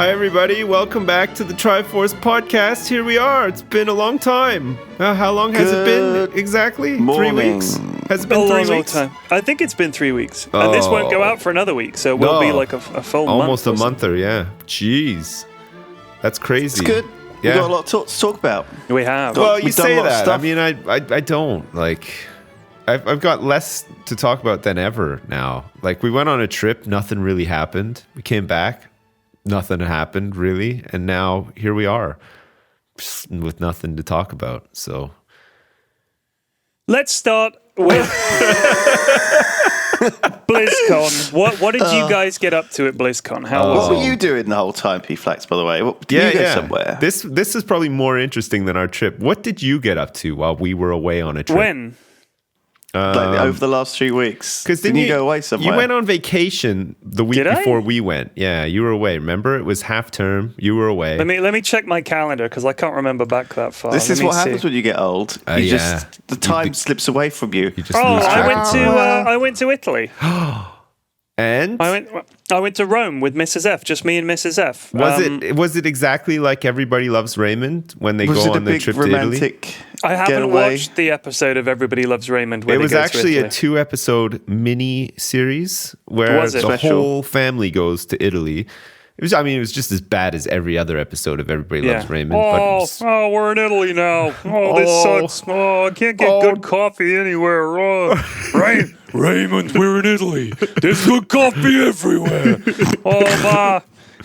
Hi, everybody. Welcome back to the Triforce podcast. Here we are. It's been a long time. How long has it been exactly? Morning. 3 weeks? Has it been 3 weeks? Long time. I think it's been 3 weeks. And this won't go out for another week, so it will be like a full month. Almost a monther, yeah. Jeez. That's crazy. It's good. Yeah. We've got a lot to talk about. We have. Well, you We've done say a lot of that. stuff. I mean, I don't. Like, I've got less to talk about than ever now. Like, we went on a trip. Nothing really happened. We came back. Nothing happened, really. And now here we are with nothing to talk about. So let's start with BlizzCon. What did you guys get up to at BlizzCon? How was What it? were you doing the whole time, P-Flax, by the way? Did you go somewhere? This is probably more interesting than our trip. What did you get up to while we were away on a trip? When? Like over the last 3 weeks. Because Didn't you go away somewhere? You went on vacation the week Did I? before we went. Yeah, you were away. Remember, it was half term. You were away. Let me check my calendar because I can't remember back that far. This is what happens when you get old. Yeah. The time slips away from you. You just lose track I went to Italy. And I went to Rome with Mrs. F. Just me and Mrs. F. was it exactly like Everybody Loves Raymond when they Was go it a on the big trip to Italy? romantic I haven't getaway? watched the episode of Everybody Loves Raymond. Where It they was go to actually a Italy. 2-episode mini series where Was it? the Special. whole family goes to Italy. It was just as bad as every other episode of Everybody Loves Raymond. Oh, we're in Italy now. Oh, this sucks. Oh, I can't get good coffee anywhere. Oh, Raymond, we're in Italy. There's good coffee everywhere. Oh, ma.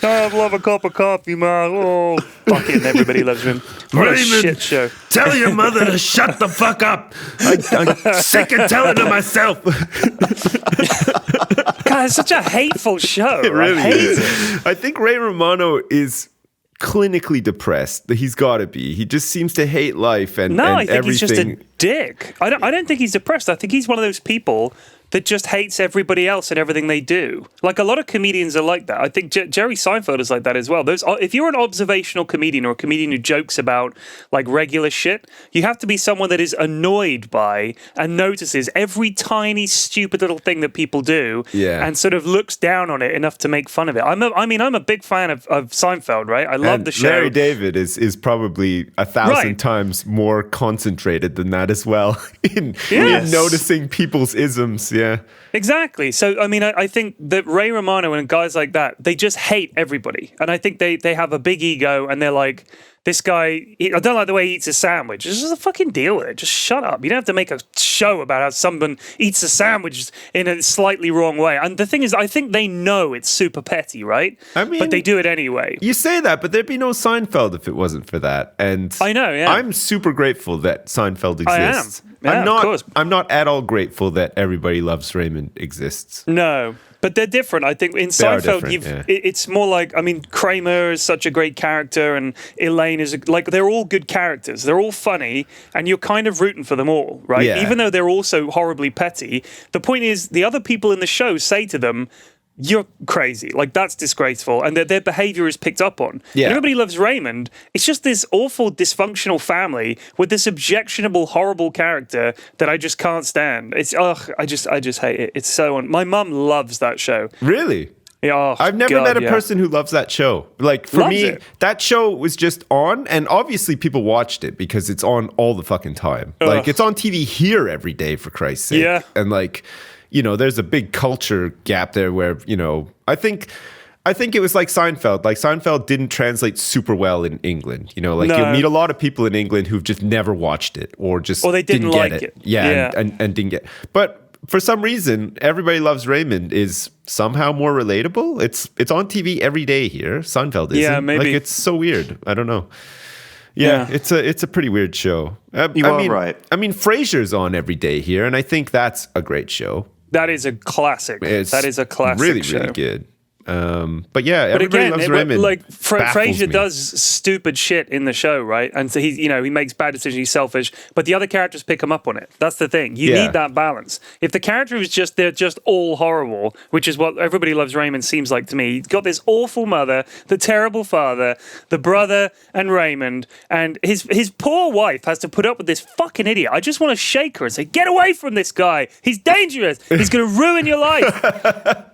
I'd love a cup of coffie, ma. Oh, fucking Everybody Loves Raymond. What a shit show. Tell your mother to shut the fuck up. I'm sick of telling her myself. God, it's such a hateful show. It really I hate is. it. I think Ray Romano is clinically depressed. He's got to be. He just seems to hate life and No, and I think everything. he's just a dick. I don't think he's depressed. I think he's one of those people that just hates everybody else and everything they do. Like a lot of comedians are like that. I think Jerry Seinfeld is like that as well. If you're an observational comedian or a comedian who jokes about like regular shit, you have to be someone that is annoyed by and notices every tiny stupid little thing that people do and sort of looks down on it enough to make fun of it. I'm a big fan of Seinfeld, right? I love And the show. Larry David is probably 1,000 times more concentrated than that as well in noticing people's isms. Yeah. Exactly. So, I mean, I think that Ray Romano and guys like that, they just hate everybody. And I think they have a big ego and they're like, this guy, I don't like the way he eats a sandwich. Just fucking deal with it. Just shut up. You don't have to make a show about how someone eats a sandwich in a slightly wrong way. And the thing is, I think they know it's super petty, right? I mean, but they do it anyway. You say that, but there'd be no Seinfeld if it wasn't for that. And I know, yeah. I'm super grateful that Seinfeld exists. I am. Yeah, of course. I'm not at all grateful that Everybody Loves Raymond exists. No, but they're different. I think in They are Seinfeld, different, it's more like, I mean, Kramer is such a great character and Elaine is like, they're all good characters. They're all funny and you're kind of rooting for them all, right? Yeah. Even though they're also horribly petty. The point is the other people in the show say to them, you're crazy. Like, that's disgraceful. And their behavior is picked up on. Yeah. And Everybody Loves Raymond. It's just this awful, dysfunctional family with this objectionable, horrible character that I just can't stand. It's, I just hate it. It's so my mum loves that show. Really? Yeah, oh, I've never God, met a yeah. person who loves that show. Like, for Loves me, it. that show was just on, and obviously people watched it because it's on all the fucking time. Ugh. Like, it's on TV here every day, for Christ's sake. Yeah. And, like, you know, there's a big culture gap there where, you know, I think it was like Seinfeld. Like, Seinfeld didn't translate super well in England. You know, like, No. you'll meet a lot of people in England who've just never watched it or they didn't get like it. it. Yeah. And didn't get. But for some reason, Everybody Loves Raymond is somehow more relatable. It's on TV every day here. Seinfeld isn't. Yeah, maybe. Like, it's so weird. I don't know. Yeah, it's a pretty weird show. You are right. I mean, Frasier's on every day here, and I think that's a great show. That is a classic. That is a classic really, show. really good. But yeah, But Everybody again, Loves Raymond. like baffles Frasier me. does stupid shit in the show, right? And so he makes bad decisions, he's selfish, but the other characters pick him up on it. That's the thing. You need that balance. If the character is they're just all horrible, which is what Everybody Loves Raymond seems like to me. He's got this awful mother, the terrible father, the brother, and Raymond, and his poor wife has to put up with this fucking idiot. I just want to shake her and say, "Get away from this guy. He's dangerous. He's going to ruin your life."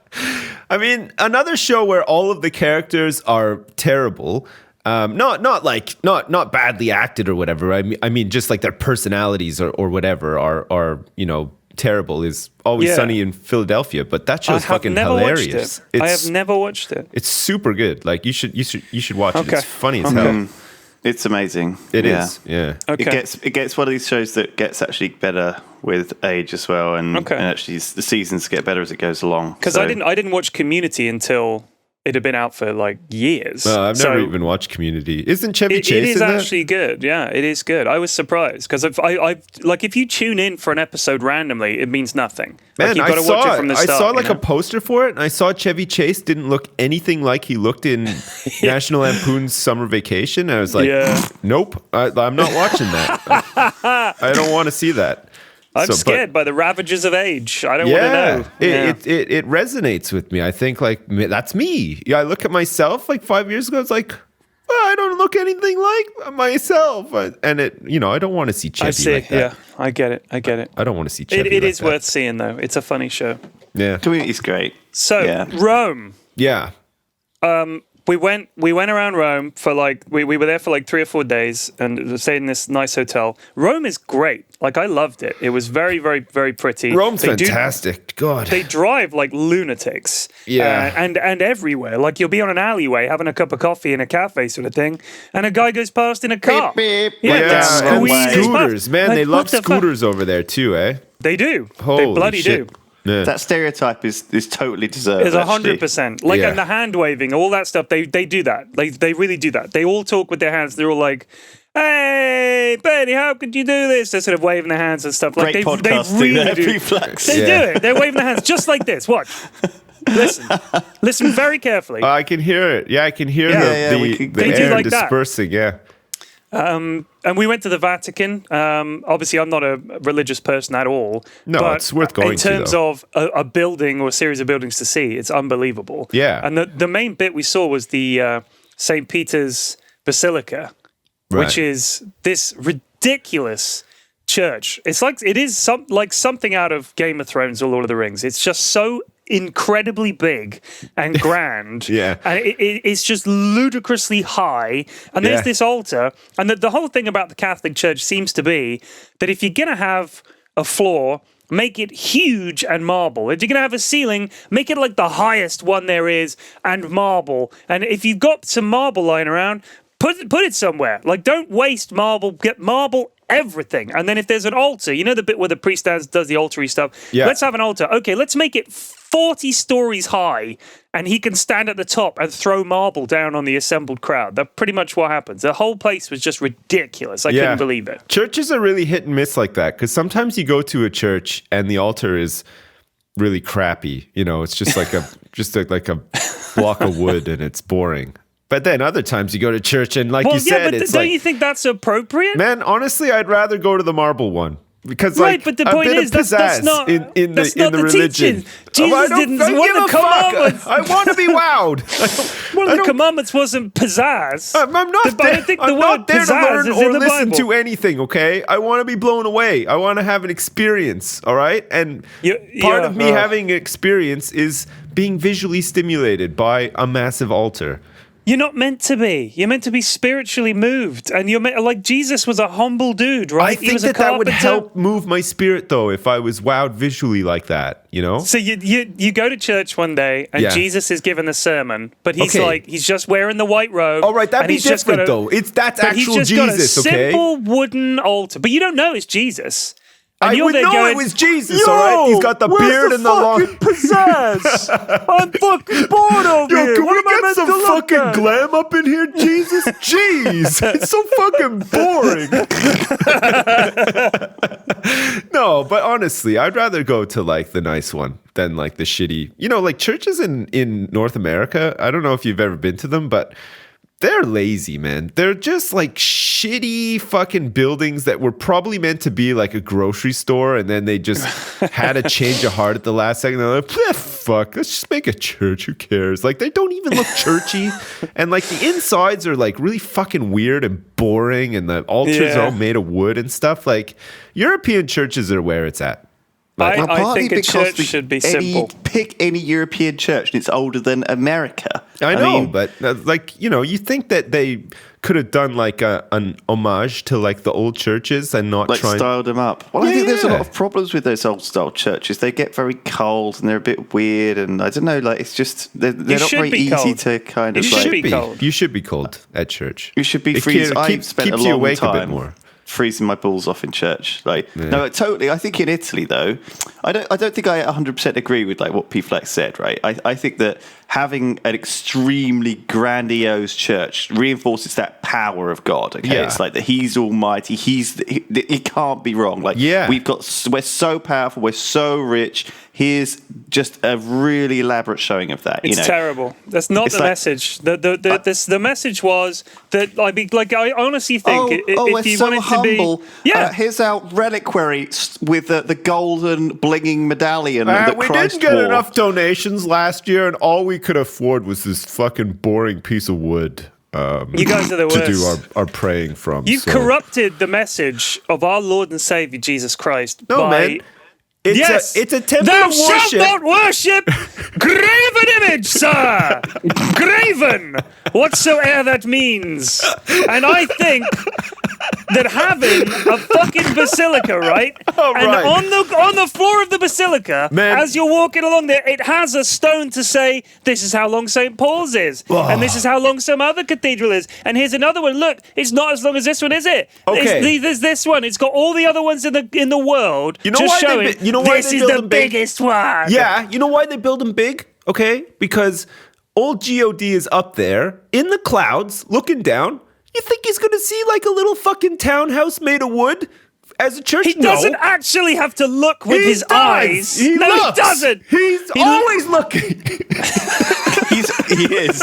I mean, another show where all of the characters are terrible. Not badly acted or whatever. I mean, just like their personalities or whatever are terrible. Is Always Sunny in Philadelphia, but that show's fucking hilarious. I have never watched it. It's super good. Like you should watch it. It's funny as hell. It's amazing. It is. Yeah. Okay. It gets one of these shows that gets actually better with age as well, and actually the seasons get better as it goes along. Because I didn't watch Community until it had been out for like years. I've never even watched Community. Isn't Chevy Chase in It is that? actually good. Yeah, it is good. I was surprised because I like if you tune in for an episode randomly, it means nothing. Man, like, you've got to watch it from the start. I saw like a poster for it, and I saw Chevy Chase didn't look anything like he looked in National Lampoon's Summer Vacation. I was like, nope, I'm not watching that. I don't want to see that. I'm scared by the ravages of age. I don't want to know. It resonates with me. I think like that's me. Yeah, I look at myself like 5 years ago. It's like, I don't look anything like myself, and I don't want to see Chevy like that. Yeah, I get it. I don't want to see Chevy. It is worth seeing though. It's a funny show. Yeah, Community's great. So Rome. Yeah. We went around Rome for like we were there for like 3 or 4 days and stayed in this nice hotel. Rome is great. Like I loved it. It was very, very, very pretty. Rome's fantastic. God. They drive like lunatics. Yeah. And everywhere. Like you'll be on an alleyway having a cup of coffee in a cafe sort of thing, and a guy goes past in a car. Beep, beep. Yeah, and scooters. Man, like, they love scooters over there too, eh? They do. Holy they bloody shit. do. Yeah. That stereotype is totally deserved. It's 100%. Like, and the hand waving, all that stuff, they do that. They really do that. They all talk with their hands. They're all like, hey, Bernie, how could you do this? They're sort of waving their hands and stuff. Like, Great they podcasting. really do. Reflex. They do it. They're waving their hands just like this. Watch. Listen very carefully. I can hear it. Yeah, I can hear the air like dispersing. That. Yeah. And we went to the Vatican. Obviously, I'm not a religious person at all. No, but it's worth going to. In terms of a building or a series of buildings to see, it's unbelievable. Yeah. And the main bit we saw was the St. Peter's Basilica, which is this ridiculous church. It's like it is something out of Game of Thrones or Lord of the Rings. It's just so incredibly big and grand. Yeah. And it's just ludicrously high. And there's this altar. And the whole thing about the Catholic Church seems to be that if you're going to have a floor, make it huge and marble. If you're going to have a ceiling, make it like the highest one there is and marble. And if you've got some marble lying around, put it somewhere. Like, don't waste marble. Get marble everything. And then if there's an altar, you know the bit where the priest does the altary stuff? Yeah. Let's have an altar. Okay, let's make it 40 stories high, and he can stand at the top and throw marble down on the assembled crowd. That's pretty much what happens. The whole place was just ridiculous. I couldn't believe it. Churches are really hit and miss like that, because sometimes you go to a church and the altar is really crappy. You know, it's just like a block of wood and it's boring. But then other times you go to church and you said, but it's don't you think that's appropriate? Man, honestly, I'd rather go to the marble one. Because but the point is that's not in the religion. Teaching. Jesus didn't. One of the commandments. I want to be wowed. One of the commandments wasn't pizzazz. I'm not there. I think I'm the not word there to pizzazz learn is or in the listen Bible. to anything. Okay, I want to be blown away. I want to have an experience. All right, and part of me having an experience is being visually stimulated by a massive altar. You're not meant to be. You're meant to be spiritually moved. And you're meant, like, Jesus was a humble dude, right? I think that would help move my spirit, though, if I was wowed visually like that, you know? So you go to church one day, and Jesus is giving a sermon, but he's just wearing the white robe. All right, that'd be different, though. That's actual Jesus, okay? Simple wooden altar. But you don't know it's Jesus. And I would know it was Jesus, all right? He's got the beard and the long... pizzazz? I'm fucking bored over here. Can we get some fucking glam up in here, Jesus? Jeez, it's so fucking boring. No, but honestly, I'd rather go to like the nice one than like the shitty... You know, like churches in North America, I don't know if you've ever been to them, but... They're lazy, man. They're just like shitty fucking buildings that were probably meant to be like a grocery store, and then they just had a change of heart at the last second. They're like, fuck, let's just make a church. Who cares? Like, they don't even look churchy. And like the insides are like really fucking weird and boring, and the altars are all made of wood and stuff. Like, European churches are where it's at. I think a church should be simple. Pick any European church, and it's older than America. I mean, but you think that they could have done like an homage to like the old churches and not styled them up. Well, I think there's a lot of problems with those old style churches. They get very cold and they're a bit weird, and I don't know, like it's just they're not very easy to kind of. You should be cold at church. You should be freezing. I've spent a long time a bit more. Freezing my balls off in church. No, totally. I think in Italy though, I don't think I 100% agree with like what P-Flex said, right? I think that having an extremely grandiose church reinforces that power of God. Okay, it's like that He's Almighty. He can't be wrong. Like we're so powerful. We're so rich. Here's just a really elaborate showing of that. It's terrible. That's not the message. The message was that I honestly think if you wanted humble. to be, here's our reliquary with the golden blinging medallion. That we Christ didn't get wore. enough donations last year, and all we could afford was this fucking boring piece of wood. You guys are the worst. To do our praying from. You've corrupted the message of our Lord and Savior Jesus Christ. Man. It's a temple Thou of worship. shalt not worship graven image, sir. Graven, whatsoever that means. And I think that having a fucking basilica, right? On the floor of the basilica, as you're walking along there, it has a stone to say, this is how long St. Paul's is. And this is how long some other cathedral is. And here's another one. Look, it's not as long as this one, is it? Okay. There's this one. It's got all the other ones in the world. You know why this is the biggest one. Yeah, you know why they build them big? Okay, because old God is up there in the clouds looking down. You think he's going to see like a little fucking townhouse made of wood as a church? He doesn't actually have to look with his eyes. He doesn't. He's always looking. He is.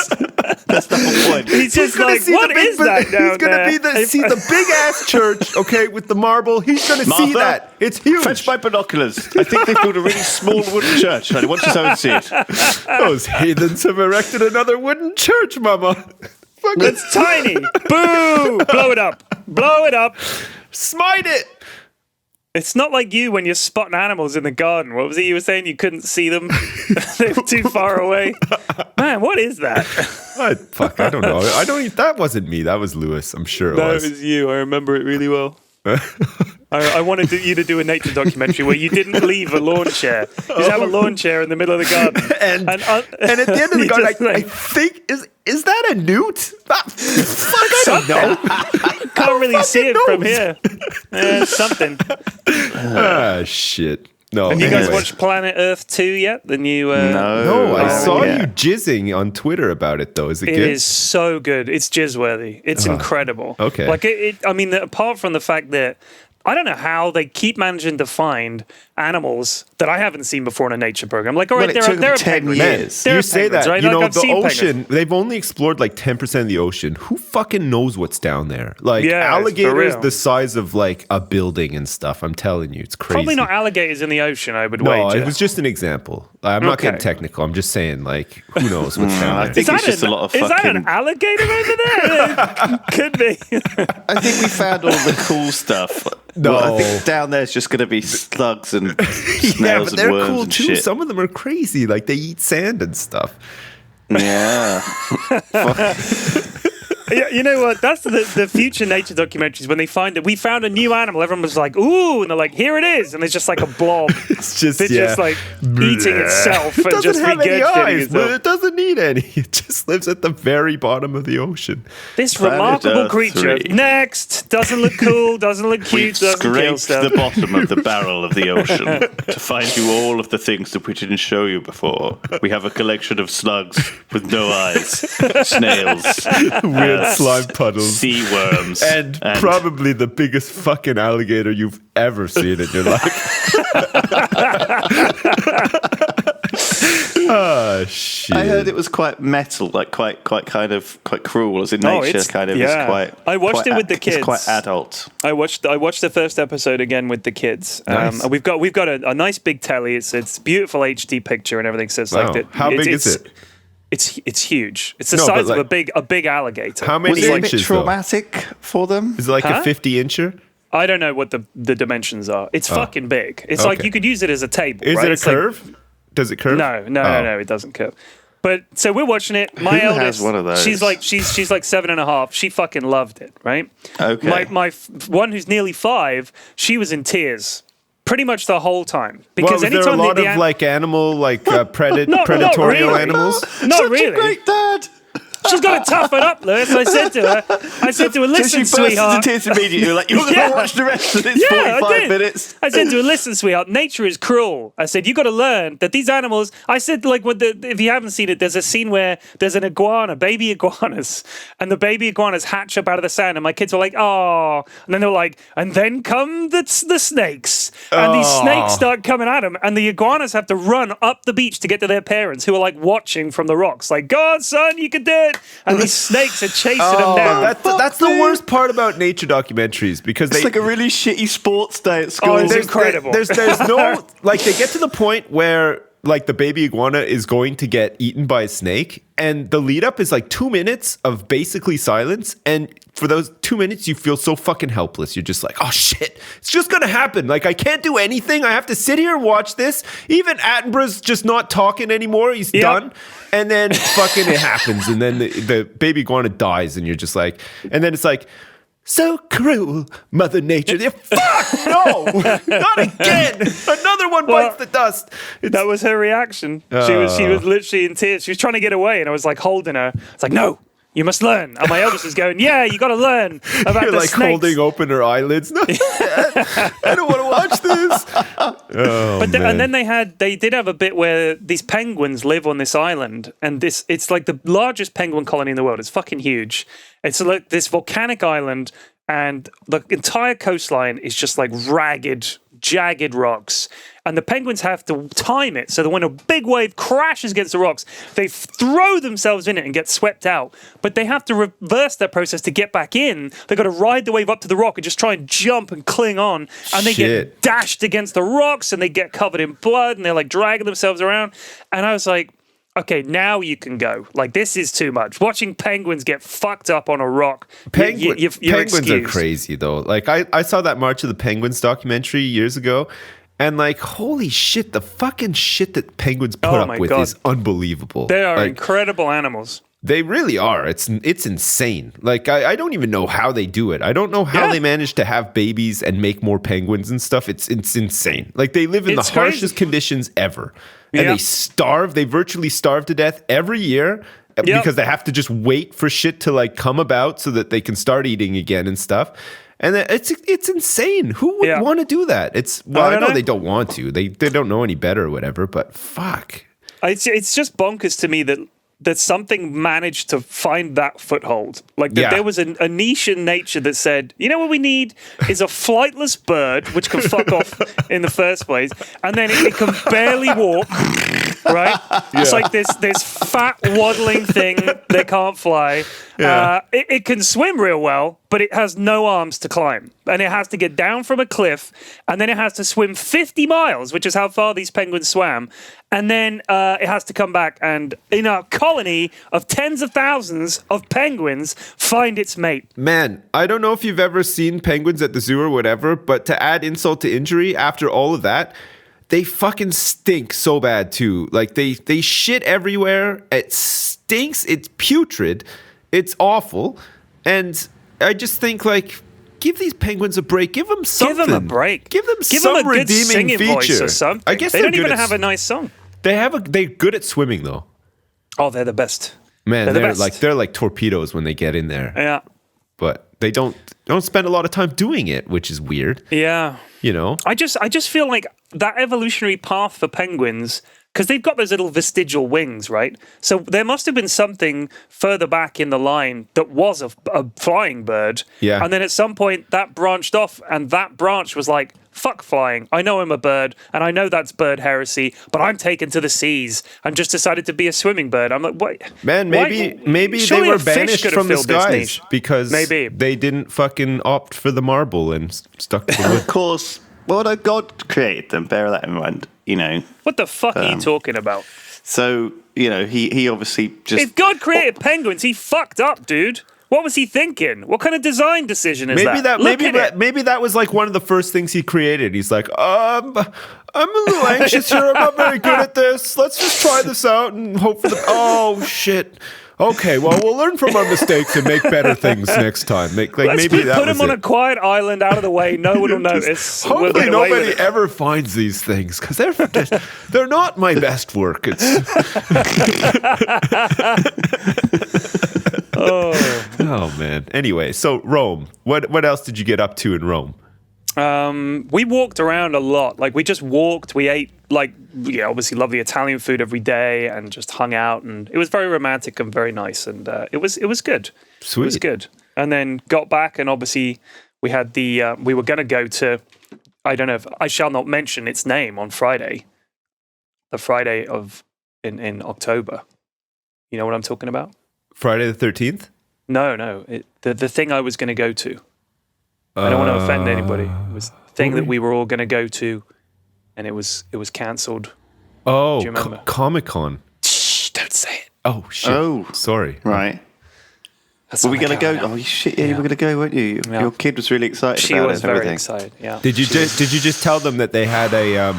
That's the whole point. He's just like, what is that down He's going to see the big ass church, okay, with the marble. He's going to see that. It's huge. Fetch my binoculars. I think they've built a really small wooden church. I want you to see it. Those heathens have erected another wooden church, Mama. It's tiny. Boo! Blow it up. Blow it up. Smite it. It's not like you when you're spotting animals in the garden. What was it you were saying? You couldn't see them? They were too far away. Man, what is that? I don't know. That wasn't me. That was Lewis. I'm sure it was. No, it was you. I remember it really well. I wanted you to do a nature documentary where you didn't leave a lawn chair. You just have a lawn chair in the middle of the garden. and at the end of the garden, I think, is that a newt? I don't know. Can't really see it from here. Something. Shit. No. Have you guys watched Planet Earth 2 yet? The new. No, I saw you jizzing on Twitter about it, though. Is it good? It is so good. It's jizzworthy. It's incredible. Okay. Like, I mean, apart from the fact that I don't know how they keep managing to find animals that I haven't seen before in a nature program. Like, all right, there are 10 years. You say that, right? you know, like, the ocean, they've only explored like 10% of the ocean. Who fucking knows what's down there? Like, alligators the size of like a building and stuff. I'm telling you, it's crazy. Probably not alligators in the ocean, I would wager. No, it was just an example. I'm not getting technical. I'm just saying, like, who knows what's down there. I think it's just a lot of fucking... Is that an alligator over there? Could be. I think we found all the cool stuff. No. Well, I think down there's just going to be slugs and snails but they're and worms cool and too. shit. Some of them are crazy. Like, they eat sand and stuff. Yeah. You know what? That's the future nature documentaries when they find it. We found a new animal. Everyone was like, "Ooh!" and they're like, "Here it is!" and it's just like a blob. It's just just like eating itself and just regurgitating itself. It doesn't need any. It just lives at the very bottom of the ocean. This remarkable creature. Next, doesn't look cool, doesn't look cute, doesn't kill stuff. The bottom of the barrel of the ocean to find you all of the things that we didn't show you before. We have a collection of slugs with no eyes, snails, weird slime puddles, sea worms, and probably the biggest fucking alligator you've ever seen in your life. Oh shit! I heard it was quite metal, like quite cruel. As in nature, it's quite. I watched it with the kids. It's quite adult. I watched the first episode again with the kids. Nice. We've got a nice big telly. It's beautiful HD picture and everything. So it's like how big is it? It's huge. It's the size of a big alligator. How many was it inches? a bit traumatic for them? Is it like a 50-incher? I don't know what the dimensions are. It's fucking big. It's like you could use it as a table. Is right? it a It's like- curve? Does it curve? No, it doesn't curve. But so we're watching it. My Who eldest, has one of those? she's like 7.5. She fucking loved it, right? Okay. My one who's nearly 5, she was in tears pretty much the whole time because Was there a anytime lot of like animal, like not predatorial really. animals? not Such really. a great dad. She's got to toughen up, Lewis. I said to her, So listen, she burst sweetheart. into tears immediately. You're like, you're going Yeah. to watch the rest of this I 45 did. minutes. I said to her, listen, sweetheart, nature is cruel. I said, you got to learn that these animals. I said, like, if you haven't seen it, there's a scene where there's an iguana, baby iguanas, and the baby iguanas hatch up out of the sand, and my kids were like, oh, and then they were like, and then come the snakes, and these snakes start coming at them, and the iguanas have to run up the beach to get to their parents, who are like watching from the rocks, like, go on, son, you can do it, and these snakes are chasing them down. That's the worst part about nature documentaries because It's like a really shitty sports day at school. Oh, it's incredible. There's no like they get to the point where like the baby iguana is going to get eaten by a snake, and the lead up is like 2 minutes of basically silence, and for those 2 minutes you feel so fucking helpless. You're just like, oh shit, it's just gonna happen. Like I can't do anything. I have to sit here and watch this. Even Attenborough's just not talking anymore. He's done. And then fucking it happens, and then the baby iguana dies, and you're just like, and then it's like, so cruel, Mother Nature. Fuck no, not again. Another one bites the dust. That was her reaction. She was literally in tears. She was trying to get away, and I was like holding her. It's like, no, you must learn. And my eldest was going, yeah, you got to learn about You're the like snakes. holding open her eyelids. No, I don't want to watch this. And then they did have a bit where these penguins live on this island, and it's like the largest penguin colony in the world. It's fucking huge. It's like this volcanic island, and the entire coastline is just like ragged, jagged rocks. And the penguins have to time it so that when a big wave crashes against the rocks, they throw themselves in it and get swept out. But they have to reverse that process to get back in. They've got to ride the wave up to the rock and just try and jump and cling on. And they get dashed against the rocks, and they get covered in blood, and they're like dragging themselves around. And I was like, okay, now you can go. Like, this is too much. Watching penguins get fucked up on a rock. You're Penguins are excused. crazy, though. Like, I saw that March of the Penguins documentary years ago, and like, holy shit, the fucking shit that penguins put up with is unbelievable. They are like, incredible animals. They really are. It's insane. Like, I don't even know how they do it. I don't know how they manage to have babies and make more penguins and stuff. It's insane. Like, they live in the harshest conditions ever. And they starve. They virtually starve to death every year because they have to just wait for shit to like come about so that they can start eating again and stuff. And it's insane. Who would want to do that? I know they don't want to. They don't know any better or whatever, but fuck. It's just bonkers to me that something managed to find that foothold. Like that there was a niche in nature that said, you know what we need is a flightless bird, which can fuck off in the first place, and then it can barely walk, right? It's like this fat waddling thing that can't fly. It can swim real well, but it has no arms to climb. And it has to get down from a cliff, and then it has to swim 50 miles, which is how far these penguins swam. And then it has to come back and, in a colony of tens of thousands of penguins, find its mate. Man, I don't know if you've ever seen penguins at the zoo or whatever, but to add insult to injury, after all of that, they fucking stink so bad too. Like they shit everywhere. It stinks. It's putrid. It's awful. And I just think, like, give these penguins a break. Give them something. Give them a break. Give them Give some them a good redeeming singing feature. voice or something. I guess they don't even have a nice song. They're good at swimming though. Oh, they're the best. Man, they're the best. they're like torpedoes when they get in there. Yeah. But they don't spend a lot of time doing it, which is weird. Yeah. You know? I just feel like that evolutionary path for penguins, because they've got those little vestigial wings, right? So there must have been something further back in the line that was a flying bird. Yeah. And then at some point that branched off, and that branch was like, fuck flying. I know I'm a bird, and I know that's bird heresy, but I'm taken to the seas. I'm just decided to be a swimming bird. I'm like, what? Man, maybe they were banished from the skies because they didn't fucking opt for the marble and stuck to the wood. Of course, well, no, God created them. Bear that in mind. You know. What the fuck are you talking about? So, you know, he obviously just... If God created penguins, he fucked up, dude. What was he thinking? What kind of design decision is that? Maybe that was like one of the first things he created. He's like, I'm a little anxious here. I'm not very good at this. Let's just try this out and hope for the. Oh shit. Okay, well, we'll learn from our mistakes and make better things next time. Put him on a quiet island out of the way. No one will notice. Hopefully nobody ever finds these things, because they're not my best work. Oh, man. Anyway, so Rome. What else did you get up to in Rome? We walked around a lot. Like, we just walked. We ate, obviously lovely Italian food every day, and just hung out. And it was very romantic and very nice. And it was good. Sweet. It was good. And then got back, and obviously we had we were going to go to, I don't know if I shall not mention its name, on Friday. The Friday in October. You know what I'm talking about? Friday the 13th? No. The thing I was going to go to. I don't want to offend anybody. It was a thing that we were all going to go to, and it was cancelled. Oh, do you remember? Comic-Con. Shh, don't say it. Oh, shit. Oh. Sorry. Right. Were we going to go? Oh, shit, yeah, you were going to go, weren't you? Yeah. Your kid was really excited about it. She was very excited, yeah. Did you just tell them that they had a...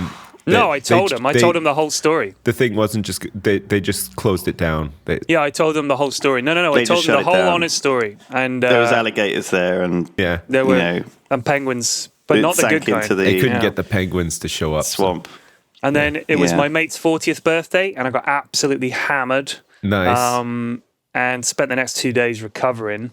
No, I told them. I told them the whole story. The thing wasn't just... They just closed it down. I told them the whole story. No. I told them the whole honest story. And there was alligators there, and there were and penguins, but not the good kind. They couldn't get the penguins to show up. Swamp. And then it was my mate's 40th birthday, and I got absolutely hammered. Nice. And spent the next 2 days recovering.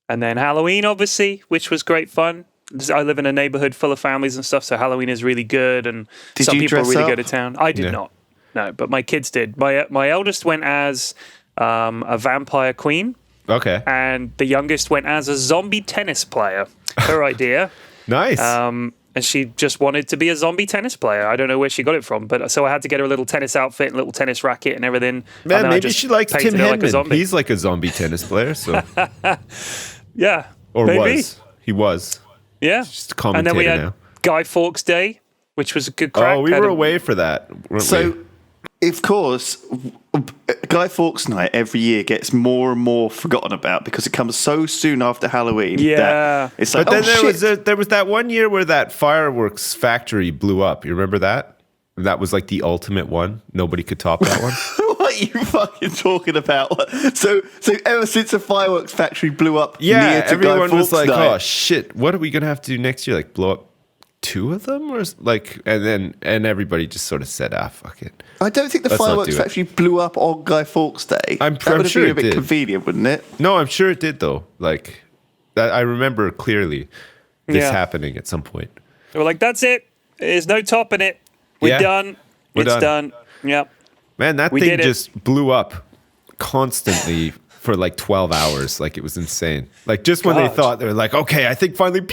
And then Halloween, obviously, which was great fun. I live in a neighborhood full of families and stuff, so Halloween is really good, and some people really go to town. I did not, no, but my kids did. My eldest went as a vampire queen. Okay. And the youngest went as a zombie tennis player. Her idea. Nice. And she just wanted to be a zombie tennis player. I don't know where she got it from, but so I had to get her a little tennis outfit and a little tennis racket and everything. Man, maybe she likes Tim Henman. He's like a zombie tennis player, so. Yeah. Or maybe. He was. Yeah. Just a commentator and then we had now. Guy Fawkes Day, which was a good crack. Oh, we were away for that, weren't we? Of course, Guy Fawkes Night every year gets more and more forgotten about because it comes so soon after Halloween. Yeah. That it's like, but then there was that one year where that fireworks factory blew up. You remember that? That was like the ultimate one. Nobody could top that one. What are you fucking talking about? So ever since the fireworks factory blew up, yeah, near to everyone Guy was Fawkes like, Night, "Oh shit, what are we gonna have to do next year? Like blow up 2 of them, or like?" And everybody just sort of said, "Ah, fuck it." I don't think the fireworks factory blew up on Guy Fawkes Day. I'm that would have sure been it a bit did. convenient, wouldn't it? No, I'm sure it did though. Like that, I remember clearly this happening at some point. They were like, "That's it. There's no topping it. We're done. It's done." Yep. Man, that thing just blew up constantly for like 12 hours. Like, it was insane. Like, just when they thought, they were like, okay, I think finally, nope,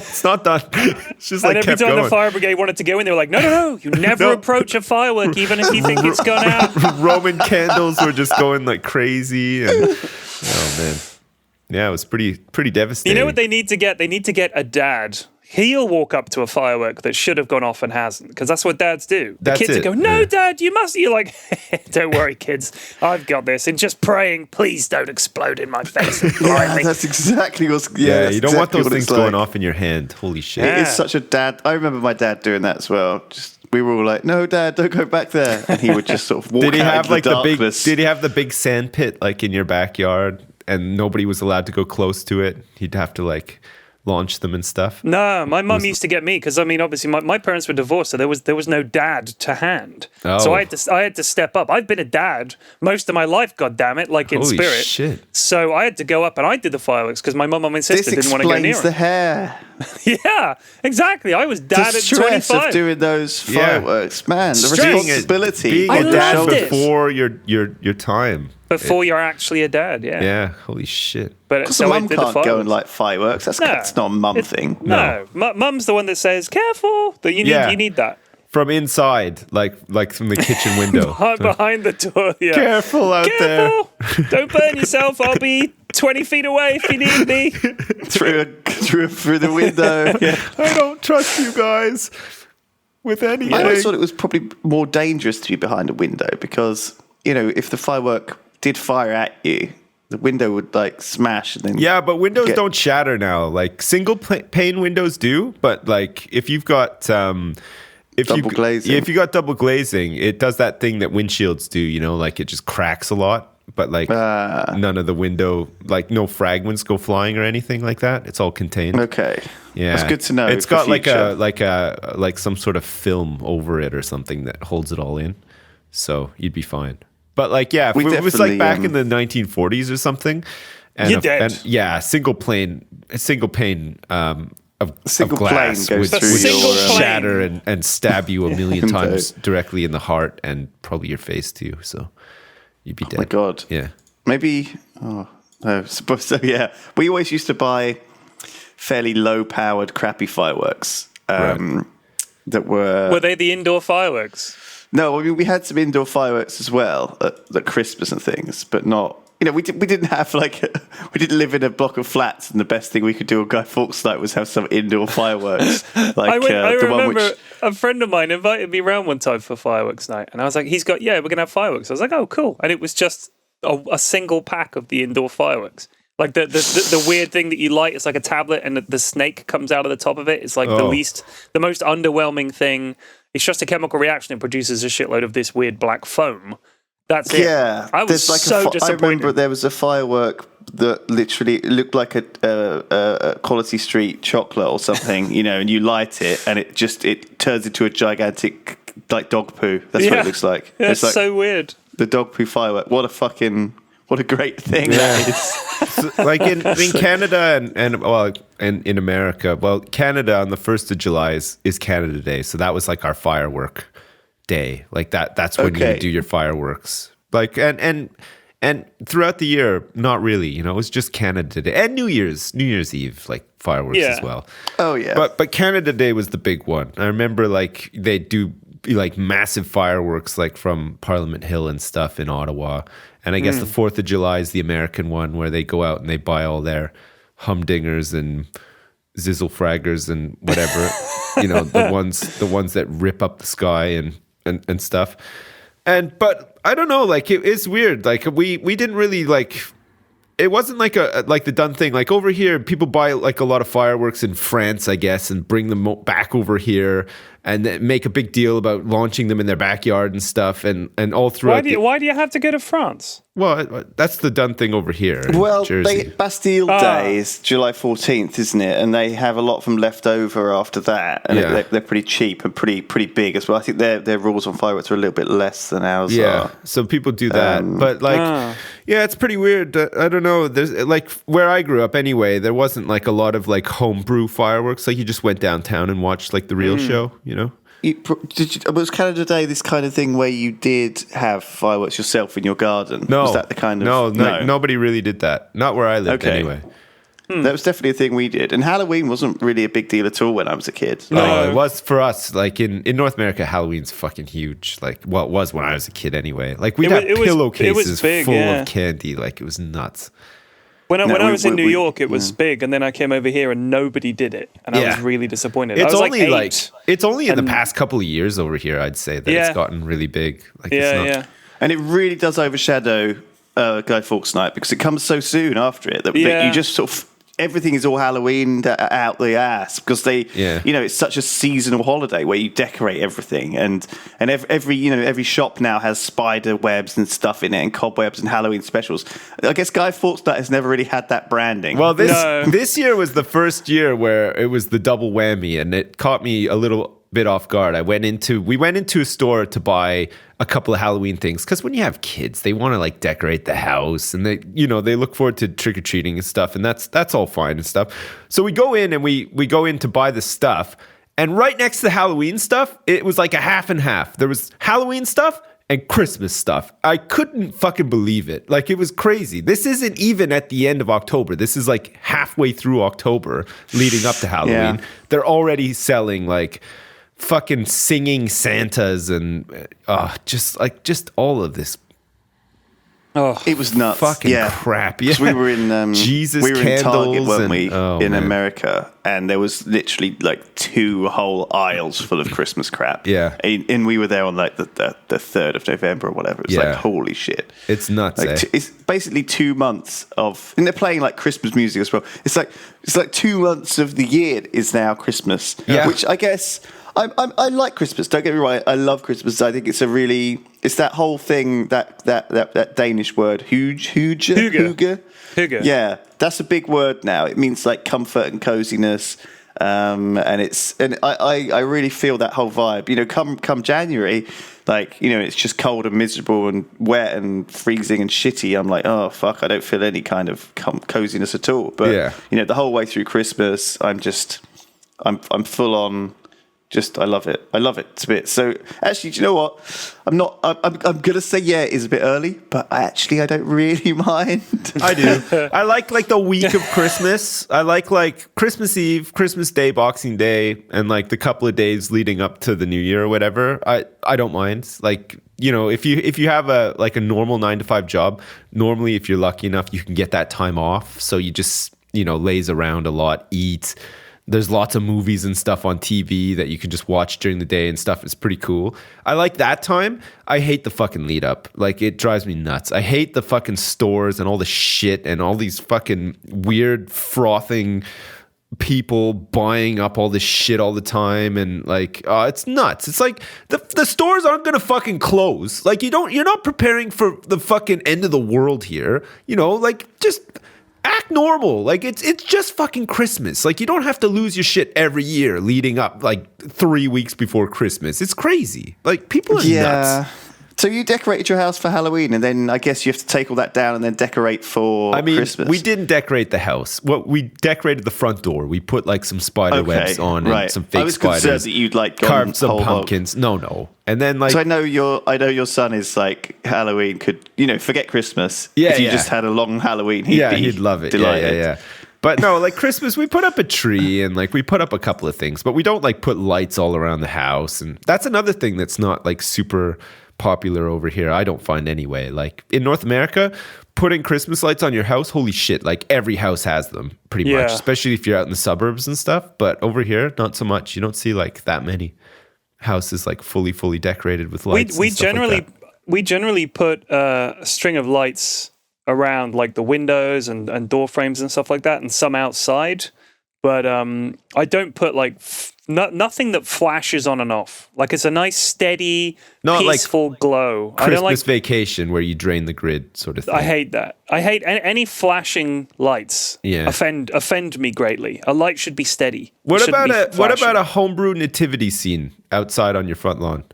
it's not done. It's just like, and every time the fire brigade wanted to go in, they were like, no, you never approach a firework, even if you think it's gone out. Roman candles were just going like crazy. And, oh, man. Yeah, it was pretty devastating. You know what they need to get? They need to get a dad. He'll walk up to a firework that should have gone off and hasn't, because that's what dads do. The kids go, "No, Dad, you must." You're like, "Don't worry, kids, I've got this." And just praying, "Please don't explode in my face." Yeah, that's exactly what's. Yeah, you don't want those things going off in your hand. Holy shit! It is such a dad. I remember my dad doing that as well. We were all like, "No, Dad, don't go back there," and he would just sort of walk. Did he out have like the darkness. Did he have the big sand pit like in your backyard, and nobody was allowed to go close to it? He'd have to like launch them and stuff. No, my mum used to get me because I mean, obviously, my parents were divorced, so there was no dad to hand. Oh. So I had to step up. I've been a dad most of my life, God damn it, like in Holy spirit. Shit. So I had to go up and I did the fireworks because my mum and my sister didn't want to go near This explains the hair. Yeah, exactly. I was dad the at stress 25. of doing those fireworks, man. The responsibility. Being I a dad loved it. before your time. Before you're actually a dad, yeah. Yeah, holy shit. But Because so I mum did the can't go fireworks. and light fireworks. That's not a mum thing. No, Mum's the one that says, "Careful!" That you need that From inside, like from the kitchen window. behind the door. Yeah. Careful out there. Careful! Don't burn yourself. I'll be 20 feet away if you need me. through the window. Yeah. I don't trust you guys with anything. I always thought it was probably more dangerous to be behind a window because, if the firework did fire at you, The window would like smash and then Yeah, but windows don't shatter now. Like single pane windows do, but like if you've got double glazing. if you got double glazing, it does that thing that windshields do. You know, like it just cracks a lot. But like none of the window, like no fragments go flying or anything like that. It's all contained. Okay, yeah, that's good to know. It's got like some sort of film over it or something that holds it all in, so you'd be fine. But like, yeah, if it was like back in the 1940s or something, and you're dead. Single pane of glass plane goes would through your shatter and stab you a million times directly in the heart and probably your face too. So. You'd be dead. Oh my God. Yeah. Maybe. Oh no. So yeah, we always used to buy fairly low-powered, crappy fireworks. That were they the indoor fireworks? No, I mean we had some indoor fireworks as well at Christmas and things, but not. You know, we didn't have we didn't live in a block of flats, and the best thing we could do on Guy Fawkes night was have some indoor fireworks. I remember a friend of mine invited me around one time for fireworks night, and I was like, we're gonna have fireworks. I was like, oh, cool, and it was just a single pack of the indoor fireworks. Like the weird thing that you light, it's like a tablet, and the snake comes out of the top of it. It's like the most underwhelming thing. It's just a chemical reaction and produces a shitload of this weird black foam. That's it. Yeah, I was so disappointed. I remember there was a firework that literally looked like a Quality Street chocolate or something, you know, and you light it and it turns into a gigantic like dog poo. That's what it looks like. Yeah, it's like so weird. The dog poo firework. What a great thing that is. So, like in Canada and in America, well, Canada on the 1st of July is Canada Day, so that was like our firework day. Like that's when you do your fireworks. Like and throughout the year, not really, you know, it was just Canada Day and New Year's Eve, like fireworks as well. Oh yeah. But Canada Day was the big one. I remember like they do like massive fireworks like from Parliament Hill and stuff in Ottawa. And I guess the 4th of July is the American one where they go out and they buy all their humdingers and zizzlefraggers and whatever, you know, the ones that rip up the sky and stuff. But I don't know, like it's weird. Like we didn't really like, it wasn't like the done thing. Like over here, people buy like a lot of fireworks in France, I guess, and bring them back over here and then make a big deal about launching them in their backyard and stuff. And all throughout. Why do you have to go to France? Well, that's the done thing over here. Well, Jersey. Bastille Day is July 14th, isn't it? And they have a lot of them left over after that, and they're pretty cheap and pretty big as well. I think their rules on fireworks are a little bit less than ours are. So people do that, but like, it's pretty weird. I don't know. There's like where I grew up anyway. There wasn't like a lot of like homebrew fireworks. Like you just went downtown and watched like the real show. You know. Was Canada Day this kind of thing where you did have fireworks yourself in your garden? No. Was that the kind of... No, nobody really did that. Not where I lived anyway. That was definitely a thing we did. And Halloween wasn't really a big deal at all when I was a kid. No, it was for us. Like in North America, Halloween's fucking huge. Like, well, it was when I was a kid anyway. Like we'd have pillowcases full of candy. Like it was nuts. When I was in New York, it was big, and then I came over here and nobody did it, and I was really disappointed. It's I was only it's only in the and- past couple of years over here, I'd say, that it's gotten really big. Like, it's not, And it really does overshadow Guy Fawkes Night because it comes so soon after it that you just sort of... Everything is all Halloween out the ass because it's such a seasonal holiday where you decorate everything and every shop now has spider webs and stuff in it and cobwebs and Halloween specials. I guess Guy Fawkes Night has never really had that branding. Well, this year was the first year where it was the double whammy, and it caught me a little bit off guard. We went into a store to buy a couple of Halloween things because when you have kids, they want to like decorate the house and they look forward to trick or treating and stuff, and that's all fine and stuff. So we go in and we go in to buy the stuff, and right next to the Halloween stuff, it was like a half and half. There was Halloween stuff and Christmas stuff. I couldn't fucking believe it. Like it was crazy. This isn't even at the end of October. This is like halfway through October, leading up to Halloween. Yeah. They're already selling like fucking singing Santas and just all of this Oh, It was nuts. fucking crap. Yeah. 'Cause we were in Jesus we were in Target, candles weren't and- we, oh, in man. America, and there was literally like 2 whole aisles full of Christmas crap. Yeah. and we were there on like the 3rd of November or whatever. It was Yeah. like holy shit. It's nuts. Like it's basically 2 months of, and they're playing like Christmas music as well. It's like 2 months of the year is now Christmas. Yeah. Which I guess I like Christmas. Don't get me wrong. I love Christmas. I think it's it's that whole thing that Danish word hygge. Yeah, that's a big word now. It means like comfort and coziness. And I really feel that whole vibe. You know, come January, like, you know, it's just cold and miserable and wet and freezing and shitty. I'm like, oh fuck, I don't feel any kind of coziness at all. But you know, the whole way through Christmas, I'm full on. Just, I love it. I love it a bit. So actually, do you know what? I'm gonna say it is a bit early, but I don't really mind. I do. I like the week of Christmas. I like Christmas Eve, Christmas Day, Boxing Day, and like the couple of days leading up to the New Year or whatever. I don't mind. Like, you know, if you have a normal 9-to-5 job, normally if you're lucky enough, you can get that time off. So you just, you know, laze around a lot, eat. There's lots of movies and stuff on TV that you can just watch during the day and stuff. It's pretty cool. I like that time. I hate the fucking lead up. Like, it drives me nuts. I hate the fucking stores and all the shit and all these fucking weird frothing people buying up all this shit all the time. And like, it's nuts. It's like the stores aren't going to fucking close. Like, you're not preparing for the fucking end of the world here. You know, like, just act normal. Like, it's just fucking Christmas. Like, you don't have to lose your shit every year leading up like 3 weeks before Christmas. It's crazy. Like, people are nuts. So you decorated your house for Halloween, and then I guess you have to take all that down and then decorate for Christmas. We didn't decorate the house. We decorated the front door. We put like some spider webs on and some fake spiders. I was concerned that you'd like carved some pumpkins. No. And then like, so I know your son is like, Halloween could, you know, forget Christmas. If you just had a long Halloween, he'd love it. Delighted. Yeah. But no, like Christmas, we put up a tree and like we put up a couple of things, but we don't like put lights all around the house. And that's another thing that's not like super popular over here, I don't find anyway. Like in North America, putting Christmas lights on your house, holy shit, like every house has them pretty much, especially if you're out in the suburbs and stuff. But over here, not so much. You don't see like that many houses like fully decorated with lights. We generally put a string of lights around like the windows and door frames and stuff like that, and some outside. But I don't put like nothing that flashes on and off. Like, it's a nice, steady, peaceful glow. Christmas I don't like Vacation where you drain the grid sort of thing. I hate that. I hate any flashing lights. Yeah. Offend me greatly. A light should be steady. What about a homebrew nativity scene outside on your front lawn?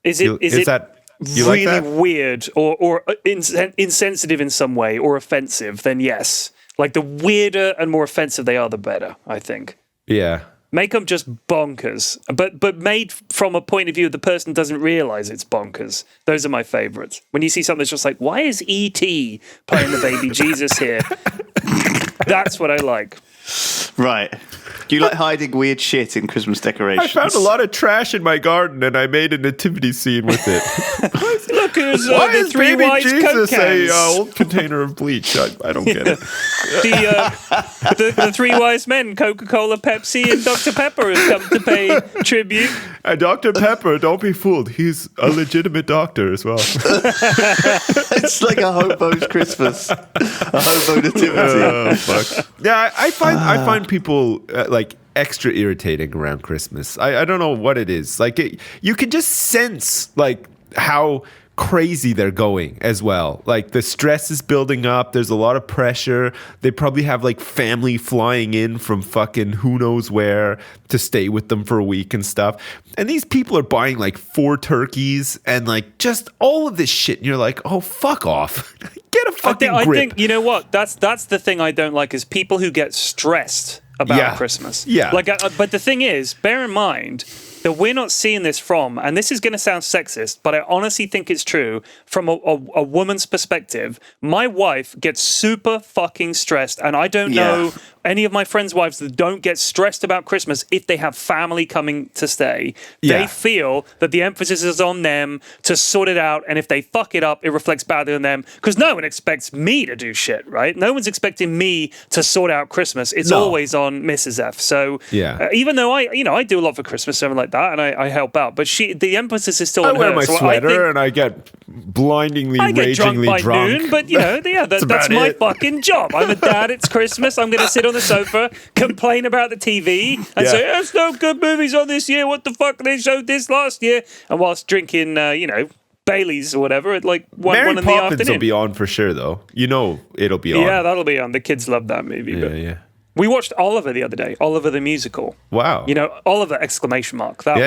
Is it really like weird or insensitive in some way or offensive? Then yes. Like, the weirder and more offensive they are, the better, I think. Yeah. Make them just bonkers, but made from a point of view the person doesn't realize it's bonkers. Those are my favorites. When you see something that's just like, why is E.T. playing the baby Jesus here? That's what I like. Right. Do you like hiding weird shit in Christmas decorations? I found a lot of trash in my garden and I made a nativity scene with it. Look, there's why the is three baby wise Jesus Coke a cans. old container of bleach? I don't get it. The three wise men, Coca-Cola, Pepsi, and Dr. Pepper has come to pay tribute. And Dr. Pepper, don't be fooled. He's a legitimate doctor as well. It's like a hobo's Christmas. A hobo nativity. Oh, fuck. Yeah, I find people like extra irritating around Christmas. I don't know what it is. Like, you can just sense like how crazy they're going as well. Like, the stress is building up. There's a lot of pressure. They probably have like family flying in from fucking who knows where to stay with them for a week and stuff. And these people are buying like 4 turkeys and like just all of this shit. And you're like, oh, fuck off. Get a fucking grip. I think, you know what? That's the thing I don't like, is people who get stressed about Christmas. Yeah. Like, but the thing is, bear in mind that we're not seeing this from, and this is going to sound sexist, but I honestly think it's true, from a woman's perspective. My wife gets super fucking stressed, and I don't know any of my friends' wives that don't get stressed about Christmas if they have family coming to stay. They feel that the emphasis is on them to sort it out, and if they fuck it up, it reflects badly on them, because no one expects me to do shit, right? No one's expecting me to sort out Christmas. It's always on Mrs. F. So even though I do a lot for Christmas, something like that, and I help out, but the emphasis is still on her. I wear my sweater and I get blindingly, ragingly drunk. Noon, but that's my fucking job. I'm a dad. It's Christmas. I'm going to sit on the sofa, complain about the TV, and say, there's no good movies on this year. What the fuck? They showed this last year. And whilst drinking, Bailey's or whatever at like one in the afternoon. Poppins will be on for sure, though. It'll be on. Yeah, that'll be on. The kids love that movie. Yeah. We watched Oliver the other day. Oliver the musical. Wow. Oliver ! That one.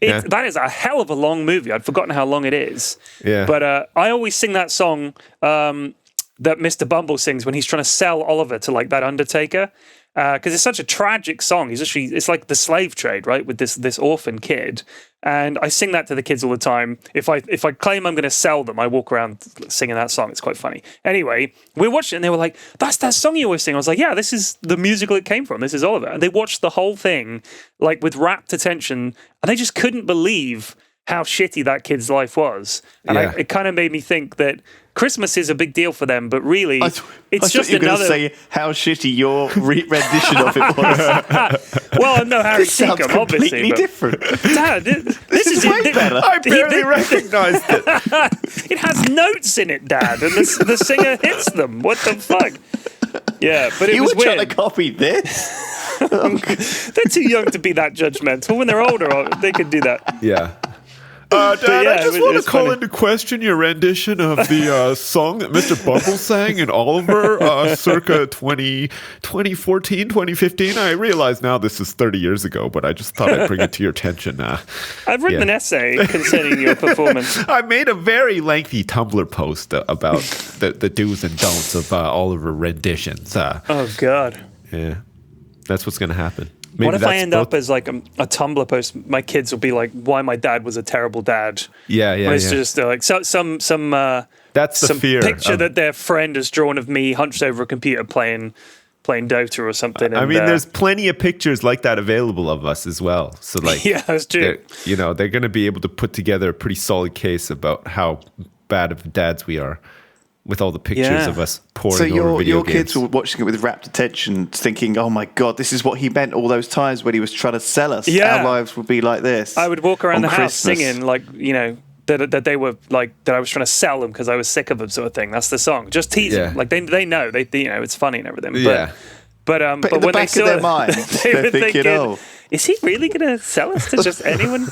Yeah. That is a hell of a long movie. I'd forgotten how long it is. Yeah. But I always sing that song that Mr. Bumble sings when he's trying to sell Oliver to like that undertaker. Because it's such a tragic song. It's like the slave trade, right? With this orphan kid. And I sing that to the kids all the time. If I claim I'm going to sell them, I walk around singing that song. It's quite funny. Anyway, we watched it and they were like, that's that song you always sing. I was like, yeah, this is the musical it came from. This is Oliver. And they watched the whole thing like with rapt attention, and they just couldn't believe how shitty that kid's life was. And it kind of made me think that Christmas is a big deal for them, but really, it's just you were another. Say how shitty your rendition of it was. Well, no, Harry Sounds Seacombe, obviously. Completely different. Dad, this is way better. I barely recognised it. It has notes in it, Dad, and the singer hits them. What the fuck? Yeah, but it was weird. You were trying to copy this? They're too young to be that judgmental. When they're older, they could do that. Yeah. Dad, I just want to call into question your rendition of the song that Mr. Bumble sang in Oliver circa 2014, 2015. I realize now this is 30 years ago, but I just thought I'd bring it to your attention. I've written an essay concerning your performance. I made a very lengthy Tumblr post about the do's and don'ts of Oliver renditions. Oh, God. Yeah. That's what's going to happen. Maybe what if I end up as like a Tumblr post? My kids will be like, "Why my dad was a terrible dad." Yeah. It's just like some that's the fear picture that their friend has drawn of me hunched over a computer playing Dota or something. I mean, there's plenty of pictures like that available of us as well. So like, yeah, that's true. They're going to be able to put together a pretty solid case about how bad of dads we are. With all the pictures of us pouring over video games. Kids were watching it with rapt attention, thinking, "Oh my God, this is what he meant all those times when he was trying to sell us. Our lives would be like this." I would walk around the house singing, like that they were like that. I was trying to sell them because I was sick of them, sort of thing. That's the song. Just teasing, like they know it's funny and everything. But in when the back of their mind, they're thinking, "Oh, is he really going to sell us to just anyone?"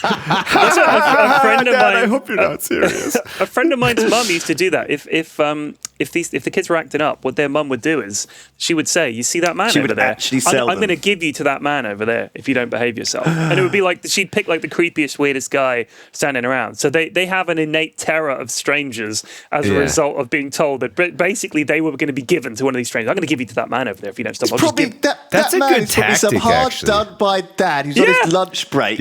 That's a friend of mine. I hope you're not serious. A friend of mine's mum used to do that. If the kids were acting up, what their mum would do is she would say, "You see that man over there? I'm going to give you to that man over there if you don't behave yourself." And it would be like she'd pick like the creepiest, weirdest guy standing around. So they have an innate terror of strangers as a result of being told that basically they were going to be given to one of these strangers. I'm going to give you to that man over there if you don't stop. That's a good tactic. Some hard done by dad who's on his lunch break.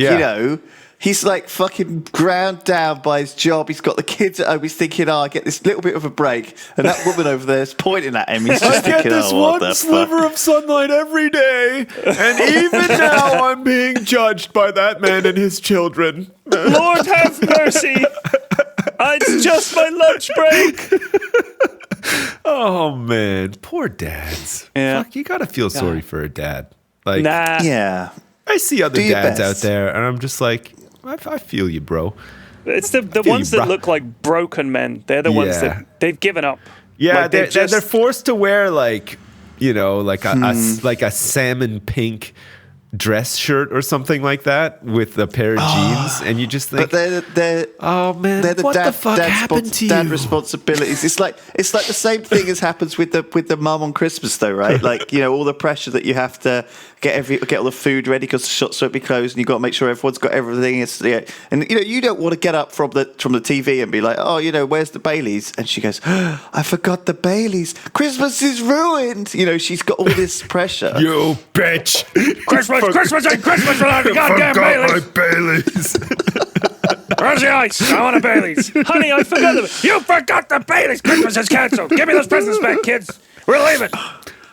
He's like fucking ground down by his job. He's got the kids at home. He's thinking, I get this little bit of a break. And that woman over there is pointing at him. He's just I get this one sliver of sunlight every day. And even now I'm being judged by that man and his children. Lord have mercy. It's just my lunch break. Oh, man. Poor dads. Yeah. Fuck, you got to feel sorry for a dad. Like, nah. Yeah. I see other dads out there, and I'm just like, I feel you, bro. It's the ones that look like broken men. They're the ones that they've given up. Yeah, like they're forced to wear like a salmon pink dress shirt or something like that with a pair of jeans, and you just think, but oh man, what the fuck happened to you? Dad responsibilities. It's like the same thing as happens with the mum on Christmas, though, right? Like all the pressure that you have to get all the food ready because the shops won't be closed, and you've got to make sure everyone's got everything. And you don't want to get up from the TV and be like, oh, where's the Baileys? And she goes, oh, I forgot the Baileys. Christmas is ruined. She's got all this pressure. You bitch. Christmas ain't Christmas without the goddamn Baileys. My Baileys. Where's the ice? I want a Baileys. Honey, I forgot them. You forgot the Baileys. Christmas is cancelled. Give me those presents back, kids. We're leaving.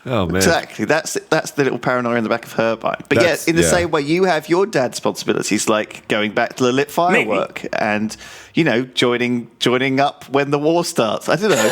Oh man, Exactly. That's the little paranoia in the back of her mind. But yeah, in the same way, you have your dad's responsibilities, like going back to the lit firework and joining up when the war starts. I don't know.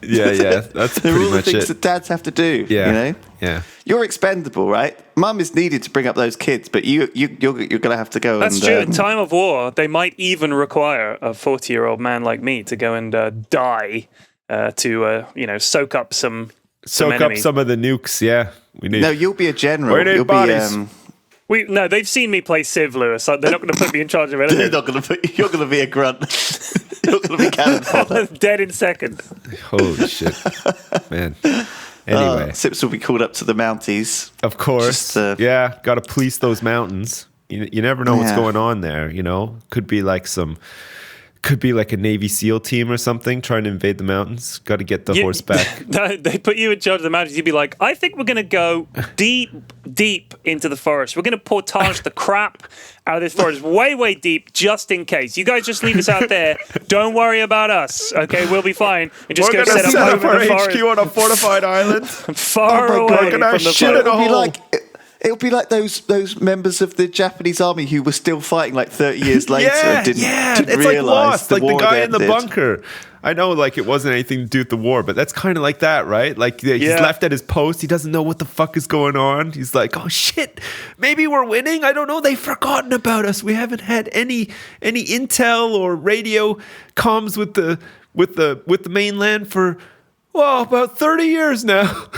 yeah. That's they're pretty all the much things it. that dads have to do. Yeah, yeah. You're expendable, right? Mum is needed to bring up those kids, but you're going to have to go. That's true. In time of war, they might even require a 40-year-old man like me to go and die to soak up some. Soak up some of the nukes, yeah. No, you'll be a general. We need You'll bodies. No, they've seen me play Civ, Lewis. So they're not going to put me in charge of anything. You're going to be a grunt. You're going to be cannon fodder. Dead in second. Holy shit, man. Anyway, Sips will be called up to the Mounties. of course, got to police those mountains. You never know what's going on there. Could be like a Navy SEAL team or something trying to invade the mountains. Got to get the horse back. They put you in charge of the mountains. You'd be like, I think we're going to go deep into the forest. We're going to portage the crap out of this forest way, way deep, just in case. You guys just leave us out there. Don't worry about us. Okay, we'll be fine. And just We're go going to set up our the forest. HQ on a fortified island. Far away We're going to from the shit in forest. a hole. It'll be like those members of the Japanese army who were still fighting like 30 years later and didn't it's realize like Lost, the like the war guy had in the ended. bunker. I know, like it wasn't anything to do with the war, but that's kind of like that, right? Like he's left at his post. He doesn't know what the fuck is going on. He's like, oh shit, maybe we're winning. I don't know. They've forgotten about us. We haven't had any intel or radio comms with the mainland for about 30 years now.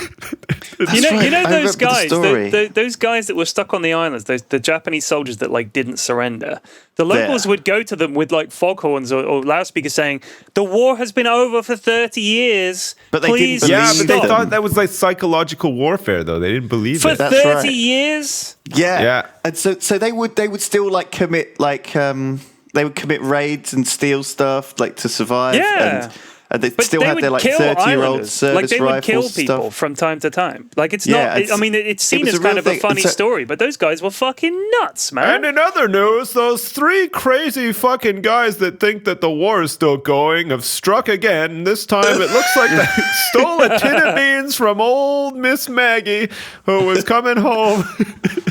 You know I those remember the guys, story. those guys that were stuck on the islands, the Japanese soldiers that like didn't surrender. The locals would go to them with like foghorns or loudspeakers saying, "The war has been over for 30 years. But they Please didn't Yeah, believe but they them. thought that was like psychological warfare, though. They didn't believe for it. That's 30 right. years." Yeah. And so they would still like commit they would commit raids and steal stuff like to survive. Yeah. And they But still they had would their like kill 30-year-old islanders. service Like they would rifles kill and people stuff. from time to time. Like it's Yeah, not. I mean, it's seen was as a kind real of a thing. funny And so- story, but those guys were fucking nuts, man. And in other news, those 3 crazy fucking guys that think that the war is still going have struck again. This time it looks like they stole a tin of beans from old Miss Maggie, who was coming home.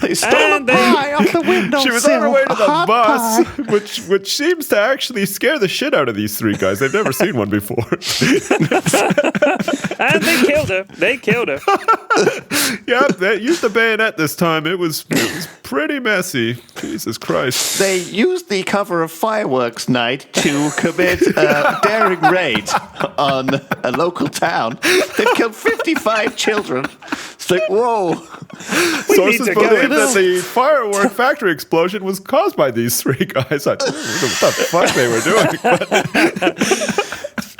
They stole a pie off the window. She was on her way to the bus, which seems to actually scare the shit out of these 3 guys. They've never seen one before. And they killed her. They killed her. Yep, they used the bayonet this time. It was pretty messy. Jesus Christ. They used the cover of fireworks night to commit a daring raid on a local town. They've killed 55 children. It's like, whoa. Sources need to go believe in. that the firework factory explosion was caused by these 3 guys. I don't know what the fuck they were doing.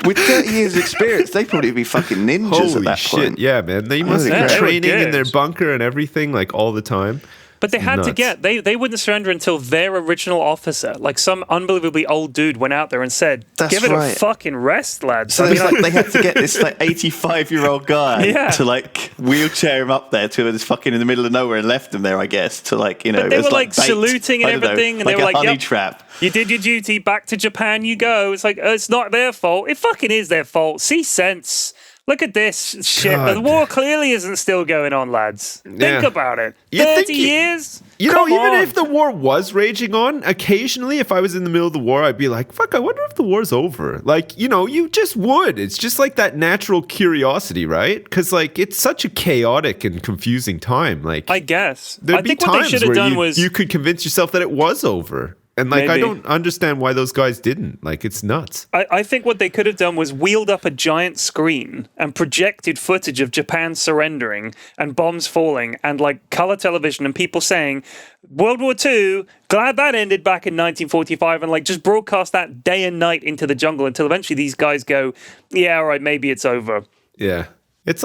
With 30 years of experience, they'd probably be fucking ninjas at Holy that shit. point. Yeah, man. They must Yeah, be they were training in good. their bunker and everything, like all the time. But they had to Nuts. they wouldn't surrender until their original officer, like some unbelievably old dude, went out there and said, That's "Give it right. a fucking rest, lads." So I mean, they had to get this like 85-year-old guy Yeah. to like wheelchair him up there to this fucking in the middle of nowhere and left him there, I guess, to like, But they as, were like bait. saluting and I don't know, everything, and they like were a like, honey "Yep, trap. you did your duty. Back to Japan you go." It's like it's not their fault. It fucking is their fault. See sense. Look at this shit. God. The war clearly isn't still going on, lads. Think Yeah. about it. You think 30 you- years? You know, Come even on. if the war was raging on, occasionally, if I was in the middle of the war, I'd be like, fuck, I wonder if the war's over. Like, you just would. It's just like that natural curiosity, right? Because, like, it's such a chaotic and confusing time. Like, I guess. there'd I be think what they times should have where done you, was you could convince yourself that it was over. And, like, I Maybe. don't understand why those guys didn't. Like, it's nuts. I think what they could have done was wheeled up a giant screen and projected footage of Japan surrendering and bombs falling and like color television and people saying World War II, glad that ended back in 1945, and like just broadcast that day and night into the jungle until eventually these guys go, yeah, all right, maybe it's over. Yeah. It's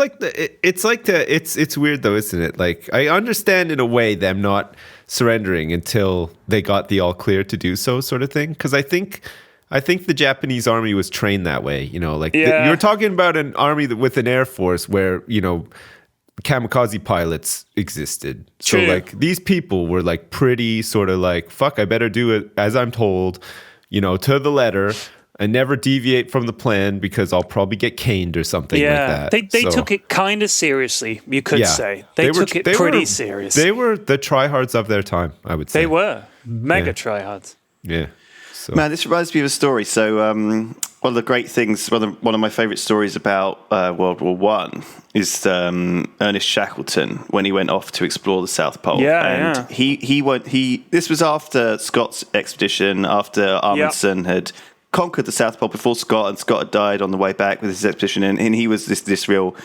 it's weird though, isn't it? Like, I understand in a way them not surrendering until they got the all clear to do so, sort of thing. Because I think the Japanese army was trained that way. You're talking about an army with an air force where kamikaze pilots existed. True. So like these people were like pretty sort of like, fuck, I better do it as I'm told, to the letter. I never deviate from the plan because I'll probably get caned or something like that. They took it kind of seriously, you could say. They took it pretty serious. They were the tryhards of their time, I would say. They were mega tryhards. Yeah. So. Man, this reminds me of a story. So one of the great things, one of my favourite stories about World War One is Ernest Shackleton when he went off to explore the South Pole. This was after Scott's expedition, after Amundsen had conquered the South Pole before Scott, and Scott had died on the way back with his expedition, and he was this real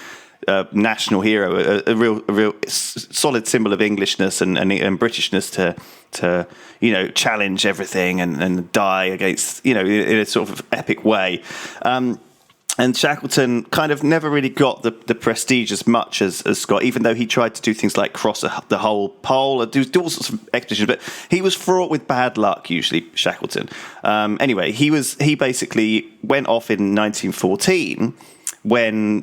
national hero, a real solid symbol of Englishness and Britishness to challenge everything and die against, in a sort of epic way. And Shackleton kind of never really got the prestige as much as Scott, even though he tried to do things like cross the whole pole and do all sorts of expeditions. But he was fraught with bad luck, usually, Shackleton. Anyway, he basically went off in 1914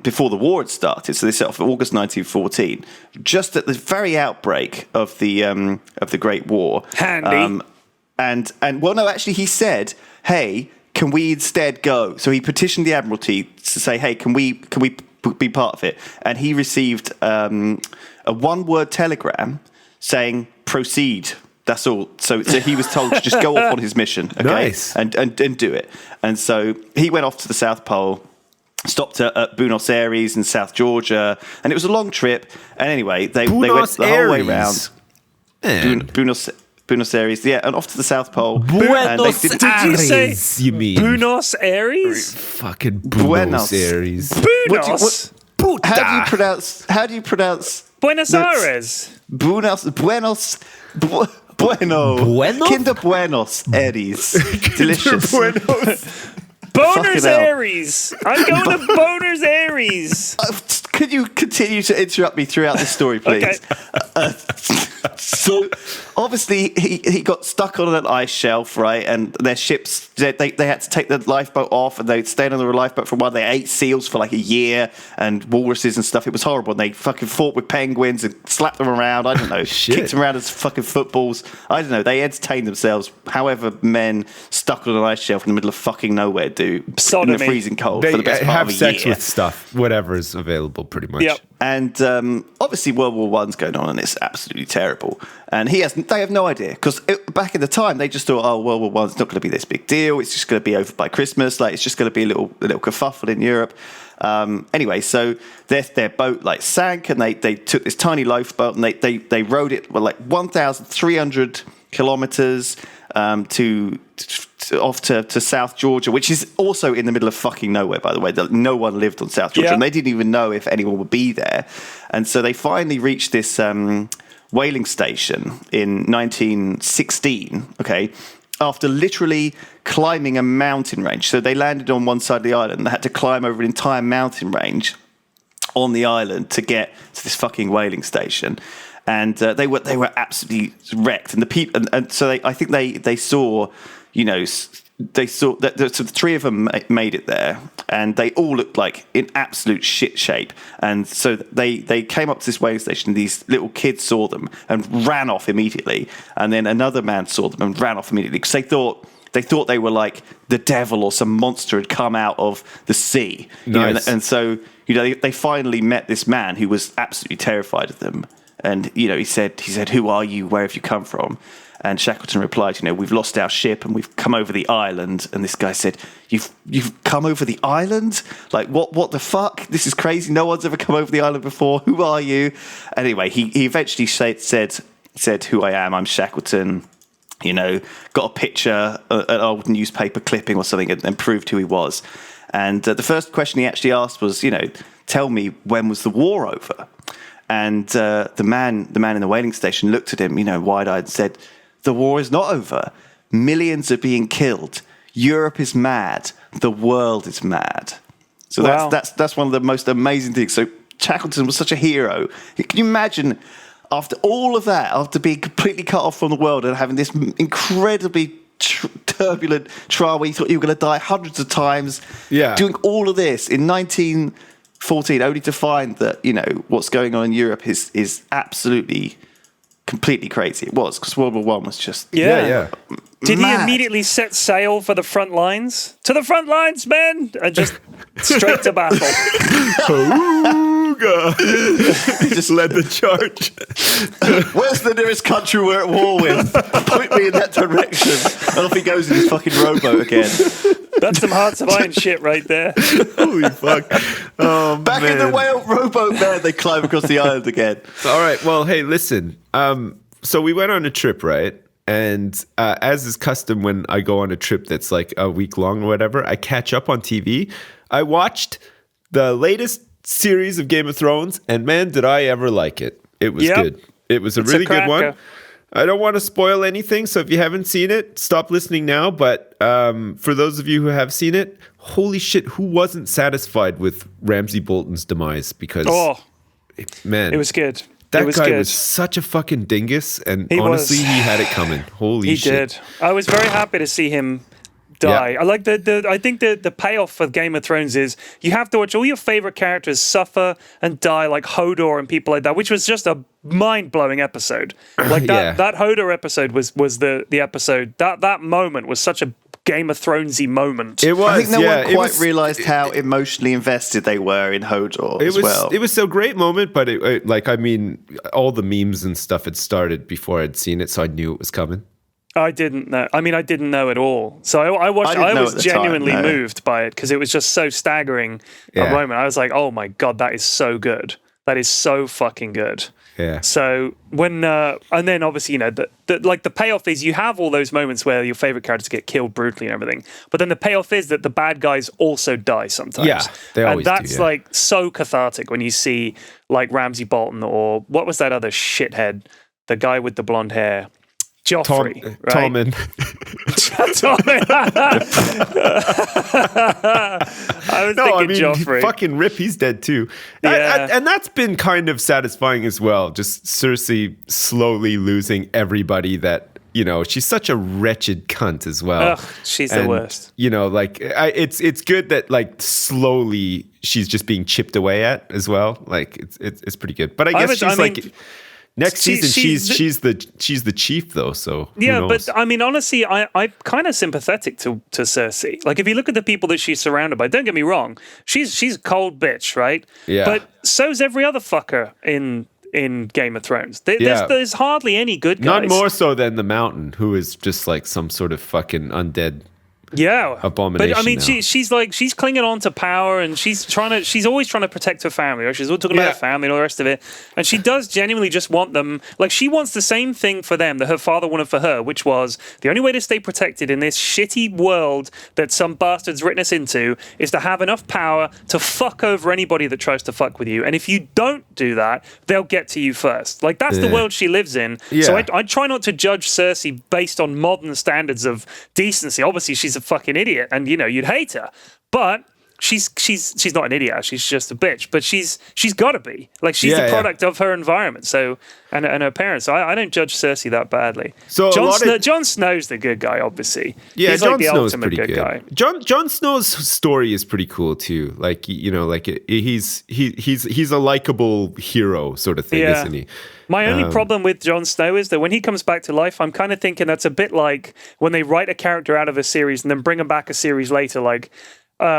before the war had started. So they set off in August 1914, just at the very outbreak of the Great War. Handy. Actually, he said, "Hey, can we instead go?" So he petitioned the Admiralty to say, "Hey, can we be part of it?" And he received a one-word telegram saying, "Proceed." That's all. So he was told to just go off on his mission, okay, nice. and do it. And so he went off to the South Pole, stopped at Boonos Aires in South Georgia, and it was a long trip. And anyway, they went the whole way around. Buenos Aires, and off to the South Pole. Buenos Did you say you mean? Buenos Aires? Fucking Buenos Aires. Buenos. How do you pronounce Buenos Aires? Bueno. Bueno? Kinder Buenos Aires. Delicious. Boners Aries. I'm going to Boners Aries. Could you continue to interrupt me throughout the story, please? Okay. So, obviously, he got stuck on an ice shelf, right? And their ships, they had to take the lifeboat off, and they stayed on the lifeboat for a while. They ate seals for like a year, and walruses and stuff. It was horrible. And they fucking fought with penguins and slapped them around. I don't know. Kicked them around as fucking footballs. I don't know. They entertained themselves, however men stuck on an ice shelf in the middle of fucking nowhere do. Sodomy. In the freezing cold They for the best part have of a sex year. with stuff, whatever's available, pretty much. Yep. And obviously World War One's going on, and it's absolutely terrible. And they have no idea, because back in the time they just thought, oh, World War One's not going to be this big deal. It's just going to be over by Christmas. Like, it's just going to be a little kerfuffle in Europe. Anyway, so their boat like sank, and they took this tiny lifeboat and they rowed it like 1,300 kilometers off to South Georgia, which is also in the middle of fucking nowhere, by the way. No one lived on South Georgia, and they didn't even know if anyone would be there. And so they finally reached this whaling station in 1916, okay, after literally climbing a mountain range. So they landed on one side of the island and they had to climb over an entire mountain range on the island to get to this fucking whaling station. And they were absolutely wrecked. And the people, and so I think they saw, they saw that so the three of them made it there, and they all looked like in absolute shit shape. And so they came up to this whaling station, and these little kids saw them and ran off immediately. And then another man saw them and ran off immediately, because they thought they were like the devil or some monster had come out of the sea. Nice. And so they finally met this man who was absolutely terrified of them. And he said, "Who are you? Where have you come from?" And Shackleton replied, "We've lost our ship and we've come over the island." And this guy said, "You've come over the island? Like what the fuck? This is crazy. No one's ever come over the island before. Who are you?" Anyway, he eventually said, "Who I am. I'm Shackleton." Got a picture, an old newspaper clipping or something, and proved who he was. And the first question he actually asked was, "Tell me, when was the war over?" And the man in the whaling station looked at him, wide-eyed, and said, "The war is not over. Millions are being killed. Europe is mad. The world is mad." So wow. that's one of the most amazing things. So Shackleton was such a hero. Can you imagine, after all of that, after being completely cut off from the world and having this incredibly turbulent trial where you thought you were going to die hundreds of times, doing all of this in 1914, only to find that what's going on in Europe is absolutely completely crazy. It was, because World War One was just Did he immediately set sail for the front lines? To the front lines, men! And just straight to battle. He just led the charge. Where's the nearest country we're at war with? Point me in that direction. And off he goes in his fucking rowboat again. That's some Hearts of Iron shit right there. Holy fuck. Oh, Back in the whale rowboat, man. They climb across the island again. All right. Well, hey, listen. So we went on a trip, right? And as is custom when I go on a trip that's like a week long or whatever, I catch up on TV. I watched the latest series of Game of Thrones, and man, did I ever like it. It was good. It was a really good one. I don't want to spoil anything, so if you haven't seen it, stop listening now. But for those of you who have seen it, holy shit, who wasn't satisfied with Ramsay Bolton's demise? Because, man, it was good. That guy was such a fucking dingus, and honestly, he had it coming. Holy shit. He did. I was very happy to see him die. Yeah. I like I think the payoff for Game of Thrones is you have to watch all your favorite characters suffer and die, like Hodor and people like that, which was just a mind-blowing episode. Like that Hodor episode was the episode that moment was such a Game of Thronesy moment. It was. I think no one quite realized how emotionally invested they were in Hodor as well. It was a great moment, but all the memes and stuff had started before I'd seen it, so I knew it was coming. I didn't know. I mean, I didn't know at all. So I watched. I was genuinely moved by it because it was just so staggering a moment. I was like, "Oh my god, that is so good. That is so fucking good." Yeah. So when and then obviously the payoff is you have all those moments where your favorite characters get killed brutally and everything, but then the payoff is that the bad guys also die sometimes. Yeah, they always do. And that's do, like so cathartic when you see like Ramsay Bolton or what was that other shithead, the guy with the blonde hair. Joffrey, right? Tommen. I was thinking Joffrey. Fucking Rip, he's dead too. Yeah. And that's been kind of satisfying as well. Just Cersei slowly losing everybody that, she's such a wretched cunt as well. Ugh, she's the worst. It's good that like slowly she's just being chipped away at as well. Like it's pretty good. But I guess next season, she's the chief though, so who knows? But I mean, honestly, I'm kind of sympathetic to Cersei. Like, if you look at the people that she's surrounded by, don't get me wrong, she's a cold bitch, right? Yeah. But so's every other fucker in Game of Thrones. There's hardly any good guys. Not more so than the Mountain, who is just like some sort of fucking undead. Yeah, abomination. But I mean, now. she's clinging on to power, and she's always trying to protect her family. Right? She's always talking about her family and all the rest of it. And she does genuinely just want them. Like, she wants the same thing for them that her father wanted for her, which was the only way to stay protected in this shitty world that some bastard's written us into is to have enough power to fuck over anybody that tries to fuck with you. And if you don't do that, they'll get to you first. Like, that's the world she lives in. Yeah. So I try not to judge Cersei based on modern standards of decency. Obviously, she's a fucking idiot, and you'd hate her, but she's not an idiot. She's just a bitch, but she's got to be like she's the product of her environment. So and her parents. So I don't judge Cersei that badly. So Jon Snow's the good guy, obviously. Yeah, he's Jon like the Snow's ultimate pretty good guy. Jon Snow's story is pretty cool too. Like he's a likable hero sort of thing, isn't he? My only problem with Jon Snow is that when he comes back to life, I'm kind of thinking that's a bit like when they write a character out of a series and then bring him back a series later, like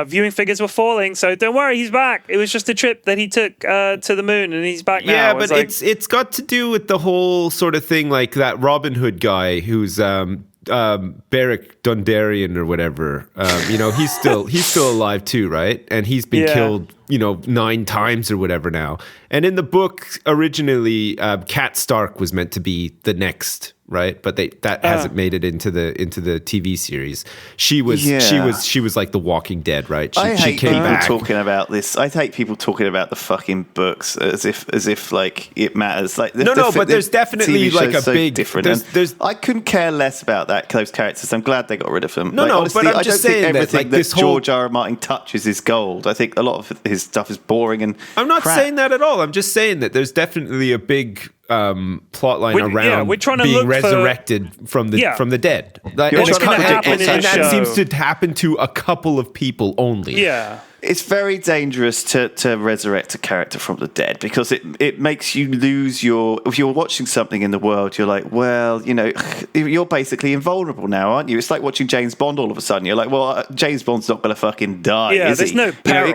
viewing figures were falling, so don't worry, he's back. It was just a trip that he took to the moon, and he's back now. Yeah, but it's got to do with the whole sort of thing, like that Robin Hood guy who's Beric Dondarrion or whatever. He's still alive too, right? And he's been killed 9 times or whatever now. And in the book, originally, Cat Stark was meant to be the next, right? But that hasn't made it into the TV series. She was like the Walking Dead, right? I hate came people back. talking about this. I hate people talking about the fucking books as if like it matters. Like but there's definitely like a big different. I couldn't care less about those characters. I'm glad they got rid of them. Honestly, but I'm just saying everything that George R. R. Martin touches is gold. I think a lot of his stuff is boring and I'm not saying that at all. I'm just saying that there's definitely a big plot line around we're trying to being look resurrected from the dead. What's gonna happen in the that show? seems to happen to a couple of people only. Yeah. it's very dangerous to resurrect a character from the dead, because it makes you lose if you're watching something in the world, you're like, well, you're basically invulnerable now, aren't you? It's like watching James Bond all of a sudden. You're like, well, James Bond's not going to fucking die, Yeah, is there's he? no peril.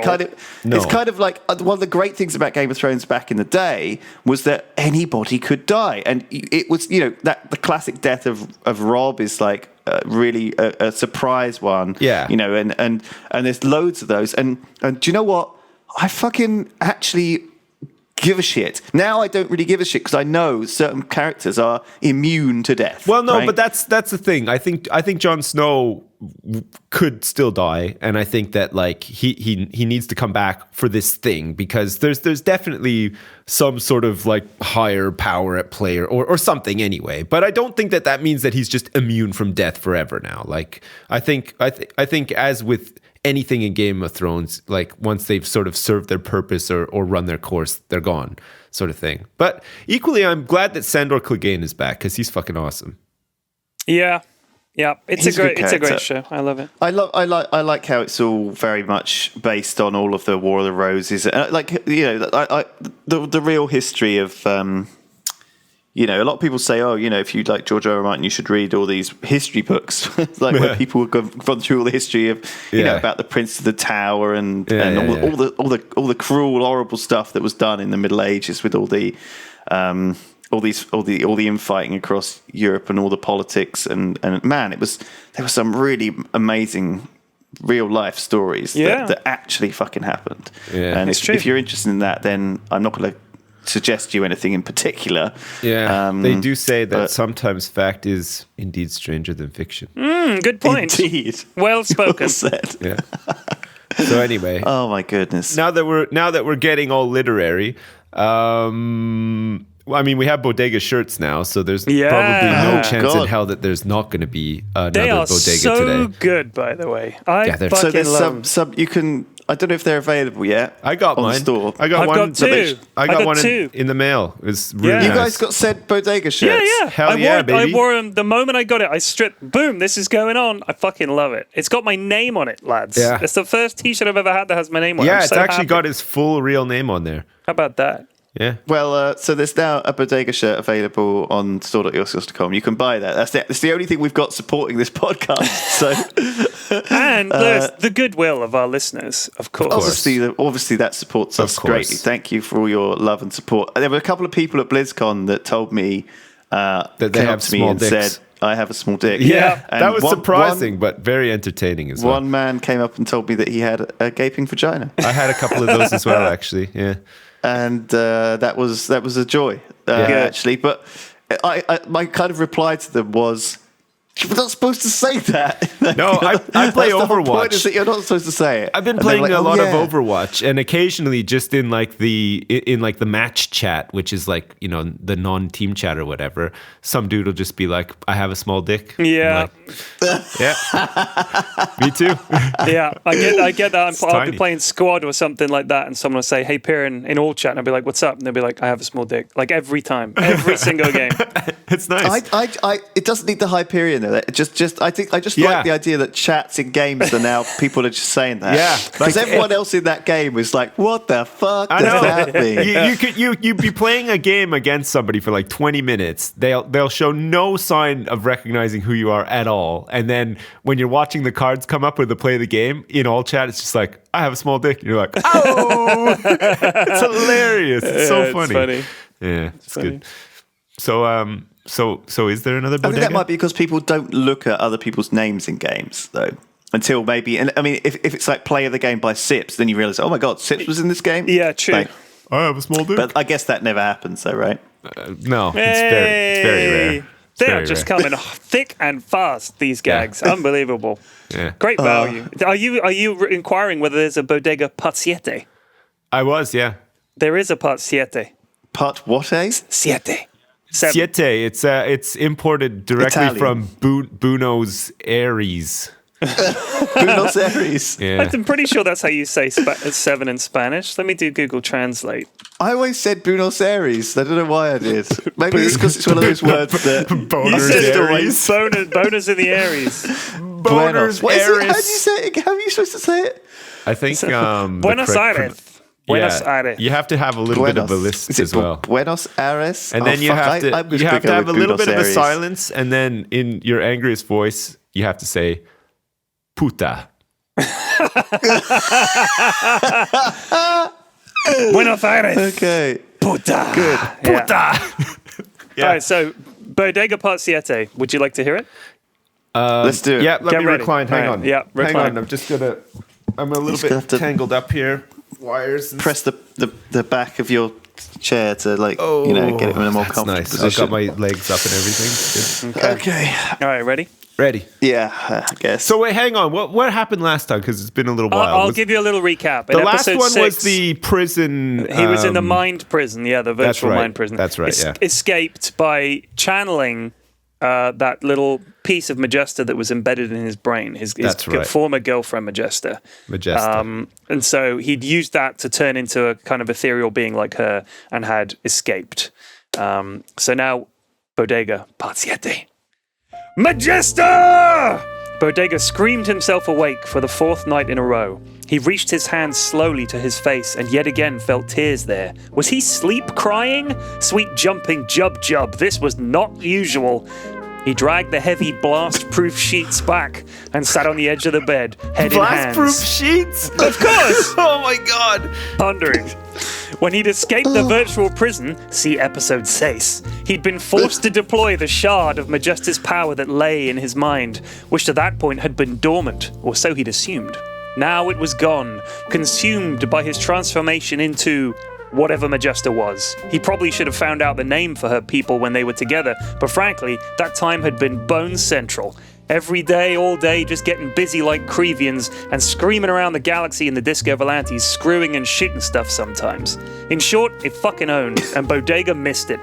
It's kind of like one of the great things about Game of Thrones back in the day was that anybody could die. And it was, that the classic death of Robb is like, really a surprise one, and there's loads of those, and do you know what? I fucking actually give a shit. Now I don't really give a shit because I know certain characters are immune to death. Well, no, right? but that's the thing. I think Jon Snow could still die, and I think that like he needs to come back for this thing, because there's definitely some sort of like higher power at play or something anyway. But I don't think that means that he's just immune from death forever now. Like I think as with anything in Game of Thrones, like once they've sort of served their purpose or run their course, they're gone, sort of thing. But equally, I'm glad that Sandor Clegane is back, because he's fucking awesome. Yeah, it's He's a great character. show. I love it. I like how it's all very much based on all of the War of the Roses, the real history of. A lot of people say, if you like George R. R. Martin, you should read all these history books, where people have gone through all the history of, about the Prince of the Tower and all the cruel, horrible stuff that was done in the Middle Ages with all the infighting across Europe and all the politics and man, there were some really amazing real life stories that actually fucking happened. Yeah. And It's true. if you're interested in that, then I'm not going to suggest you anything in particular. They do say that sometimes fact is indeed stranger than fiction. Good point. Indeed. Well spoken. Well said. Yeah. So anyway, Oh my goodness. now that we're getting all literary, we have Bodega shirts now, so there's probably no chance in hell that there's not going to be another They are Bodega so today. good, by the way. I they're- fucking So there's love them. some you can. I don't know if they're available yet. I got on mine. the store. I got I've one. got two. I got one two. in the mail. It was really Yeah. You nice. guys got sent Bodega shirts. Yeah. Hell I yeah, baby. I wore them the moment I got it. I stripped. Boom! This is going on. I fucking love it. It's got my name on it, lads. Yeah. It's the first T-shirt I've ever had that has my name on it. Yeah, I'm it's so actually happy. got his full real name on there. How about that? Yeah. Well, so there's now a Bodega shirt available on store.yourskills.com. You can buy that. That's the only thing we've got supporting this podcast. So And the goodwill of our listeners, of course. obviously that supports us Of course. greatly. Thank you for all your love and support. There were a couple of people at BlizzCon that told me That they came have up to me small and dicks. said, I have a small dick. Yeah. And That was one- surprising, but very entertaining as well. One man came up and told me that he had a gaping vagina. I had a couple of those as well, actually. Yeah. And that was a joy, actually. But my kind of reply to them was, "You're not supposed to say that." No, I play That's the whole point, is Overwatch. that you're not supposed to say it. I've been And they're playing like, a "Oh, lot yeah." of Overwatch, and occasionally just in like the match chat, which is like, the non-team chat or whatever, some dude will just be like, "I have a small dick." Yeah. I'm like, yeah. Me too. Yeah, I get that. I'll tiny. be playing squad or something like that, and someone will say, "Hey, Piran," in all chat, and I'll be like, "What's up?" And they'll be like, "I have a small dick." Like every time, every single game. It's nice. It doesn't need the Hyperion though. I just like the idea that chats in games are now people are just saying that. Yeah. because Like, everyone else in that game was like, "What the fuck I does know. that mean?" You'd be playing a game against somebody for like 20 minutes. They'll show no sign of recognizing who you are at all. And then when you're watching the cards come up with the play of the game, in all chat, it's just like, "I have a small dick." And you're like, "Oh!" It's hilarious. It's so Yeah, funny. It's funny. Yeah, it's good. So is there another I think Bodega? that might be because people don't look at other people's names in games, though. Until maybe, and I mean, if it's like play of the game by Sips, then you realize, oh my god, Sips was in this game. Yeah, true. Like, I have a small dick. but I guess that never happens, though, right? No, it's very rare. It's They are very just rare. coming thick and fast. These gags, unbelievable. Yeah. Great value. Are you inquiring whether there's a Bodega Part Siete? I was, yeah. There is a Part Siete. Part what, eh? Siete. Seven. Siete. It's imported directly Italian. from Boonos Aries. Buenos Aires. Yeah. I'm pretty sure that's how you say seven in Spanish. Let me do Google Translate. I always said Buenos Aires. I don't know why I did. Maybe it's because it's one of those words that Boners said Aries. boners in the Aries. Boners What is it? How do you Aries. say it? How are you supposed to say it? I think Buenos Aires. Buenos Aires. You have to have a little bit of a list Is it as well. Buenos Aires? And then you have to have a little bit of a Aires. silence, and then in your angriest voice, you have to say puta. Buenos Aires. Okay. Puta. Good. Puta. All right, so Bodega Part Siete. Would you like to hear it? Let's do it. Yeah, let Get me ready. recline. Hang All right, on. yeah, recline. Hang on. I'm a little Just gonna bit have to tangled up here. Wires. And Press the back of your chair to get it in a more that's comfortable nice. position. I've got my legs up and everything. Good. Okay. All right, ready? Ready. Yeah, I guess. So wait, hang on. What happened last time? Because it's been a little while. I'll give you a little recap. the In last episode one 6, was the prison. he was in the mind prison, the virtual right. mind prison. That's right, yeah. Escaped by channeling that little piece of Majesta that was embedded in his brain, his right. former girlfriend, Majesta. And so he'd used that to turn into a kind of ethereal being like her and had escaped. So now, Bodega, Part Siete. Majesta! Bodega screamed himself awake for the 4th night in a row. He reached his hand slowly to his face and yet again felt tears there. Was he sleep crying? Sweet jumping jub. This was not usual. He dragged the heavy blast-proof sheets back and sat on the edge of the bed, head in hands. Blast-proof sheets? Of course! Oh my god! Pondering. When he'd escaped the virtual prison, see episode 6, he'd been forced to deploy the shard of Majesta's power that lay in his mind, which to that point had been dormant, or so he'd assumed. Now it was gone, consumed by his transformation into whatever Majesta was. He probably should have found out the name for her people when they were together, but frankly, that time had been bone central. Every day, all day, just getting busy like Crevians and screaming around the galaxy in the Disco Volantes, screwing and shooting stuff sometimes. In short, it fucking owned, and Bodega missed it.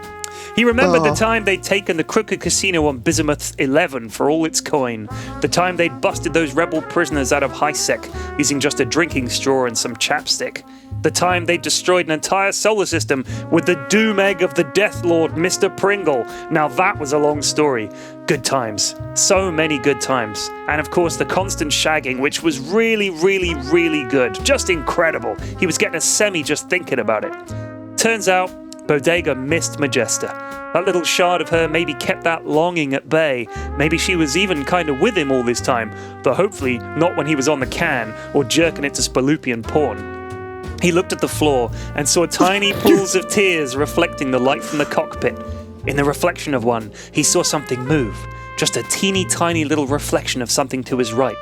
He remembered the time they'd taken the crooked casino on Bismuth 11 for all its coin, the time they'd busted those rebel prisoners out of High-Sec using just a drinking straw and some chapstick, the time they destroyed an entire solar system with the doom egg of the Death Lord, Mr. Pringle. Now that was a long story. Good times. So many good times. And of course the constant shagging, which was really, really, really good. Just incredible. He was getting a semi just thinking about it. Turns out, Bodega missed Majesta. That little shard of her maybe kept that longing at bay. Maybe she was even kind of with him all this time, though hopefully not when he was on the can or jerking it to Spalupian porn. He looked at the floor and saw tiny pools of tears reflecting the light from the cockpit. In the reflection of one, he saw something move. Just a teeny tiny little reflection of something to his right.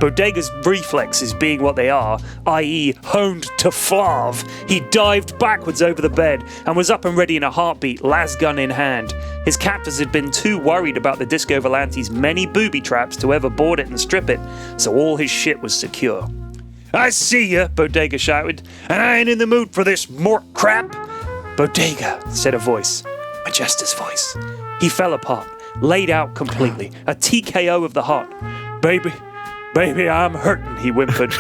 Bodega's reflexes being what they are, i.e. honed to flav, he dived backwards over the bed and was up and ready in a heartbeat, las gun in hand. His captors had been too worried about the Disco Volante's many booby traps to ever board it and strip it, so all his shit was secure. "I see ya," Bodega shouted, "and I ain't in the mood for this mork crap." "Bodega," said a voice. Majesta's voice. He fell apart, laid out completely, a TKO of the heart. Baby, I'm hurting," he whimpered.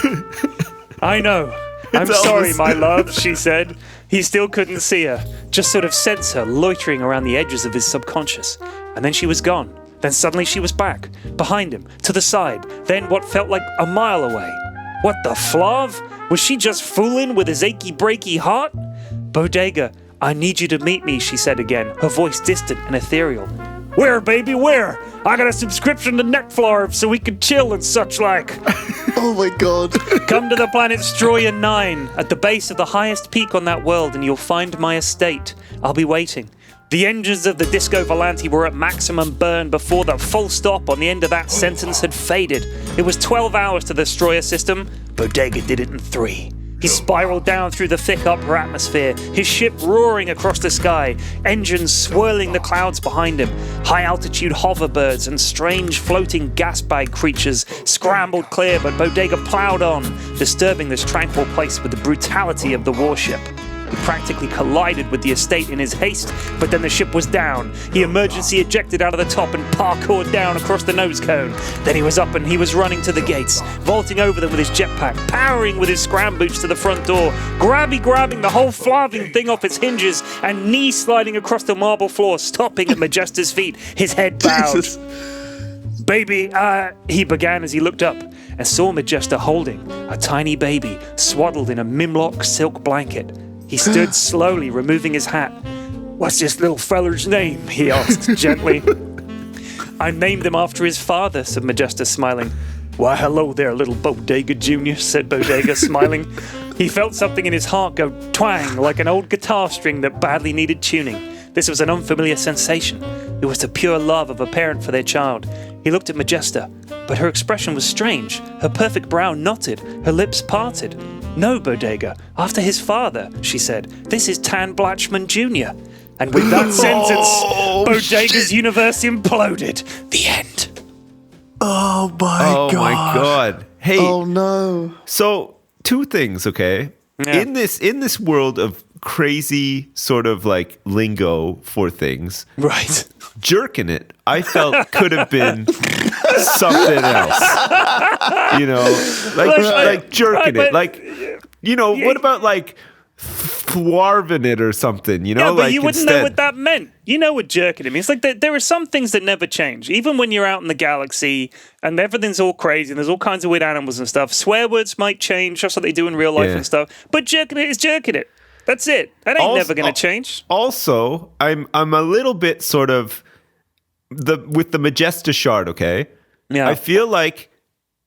"I know. I'm sorry, my love," she said. He still couldn't see her, just sort of sense her loitering around the edges of his subconscious. And then she was gone. Then suddenly she was back, behind him, to the side, then what felt like a mile away. What the flav? Was she just fooling with his achy-breaky heart? "Bodega, I need you to meet me," she said again, her voice distant and ethereal. "Where, baby, where? I got a subscription to Netflarv so we can chill and such like." Oh my god. "Come to the planet Stroya 9, at the base of the highest peak on that world, and you'll find my estate. I'll be waiting." The engines of the Disco Volante were at maximum burn before the full stop on the end of that sentence had faded. It was 12 hours to the destroyer system. Bodega did it in 3. He spiraled down through the thick upper atmosphere, his ship roaring across the sky, engines swirling the clouds behind him. High-altitude hoverbirds and strange floating gas bag creatures scrambled clear, but Bodega plowed on, disturbing this tranquil place with the brutality of the warship. He practically collided with the estate in his haste, but then the ship was down. He emergency ejected out of the top and parkoured down across the nose cone. Then he was up and he was running to the gates, vaulting over them with his jetpack, powering with his scram boots to the front door, grabbing the whole flaving thing off its hinges, and knee sliding across the marble floor, stopping at Majesta's feet, his head bowed. Jesus. Baby, he began as he looked up and saw Majesta holding a tiny baby swaddled in a Mimlock silk blanket. He stood slowly, removing his hat. What's this little feller's name? He asked gently. I named him after his father, said Majesta, smiling. Why, hello there, little Bodega Jr., said Bodega, smiling. He felt something in his heart go twang like an old guitar string that badly needed tuning. This was an unfamiliar sensation. It was the pure love of a parent for their child. He looked at Majesta, but her expression was strange. Her perfect brow knotted, her lips parted. No, Bodega, after his father, she said. This is Tan Blatchman Jr. And with that sentence, Bodega's universe imploded. The end. Oh my God. Hey. Oh no. So 2 things, okay? Yeah. In this world of crazy sort of like lingo for things, Right. jerking it, I felt could have been something else. You know, like jerking it. Like, you know, what about like thwarving it or something, you know? Yeah, but like you wouldn't know what that meant. You know what jerking it means. It's like there are some things that never change. Even when you're out in the galaxy and everything's all crazy and there's all kinds of weird animals and stuff, swear words might change just like they do in real life and stuff. But jerking it is jerking it. That's it. That ain't never going to change. Also, I'm a little bit sort of with the Majesta shard, okay? Yeah. I feel like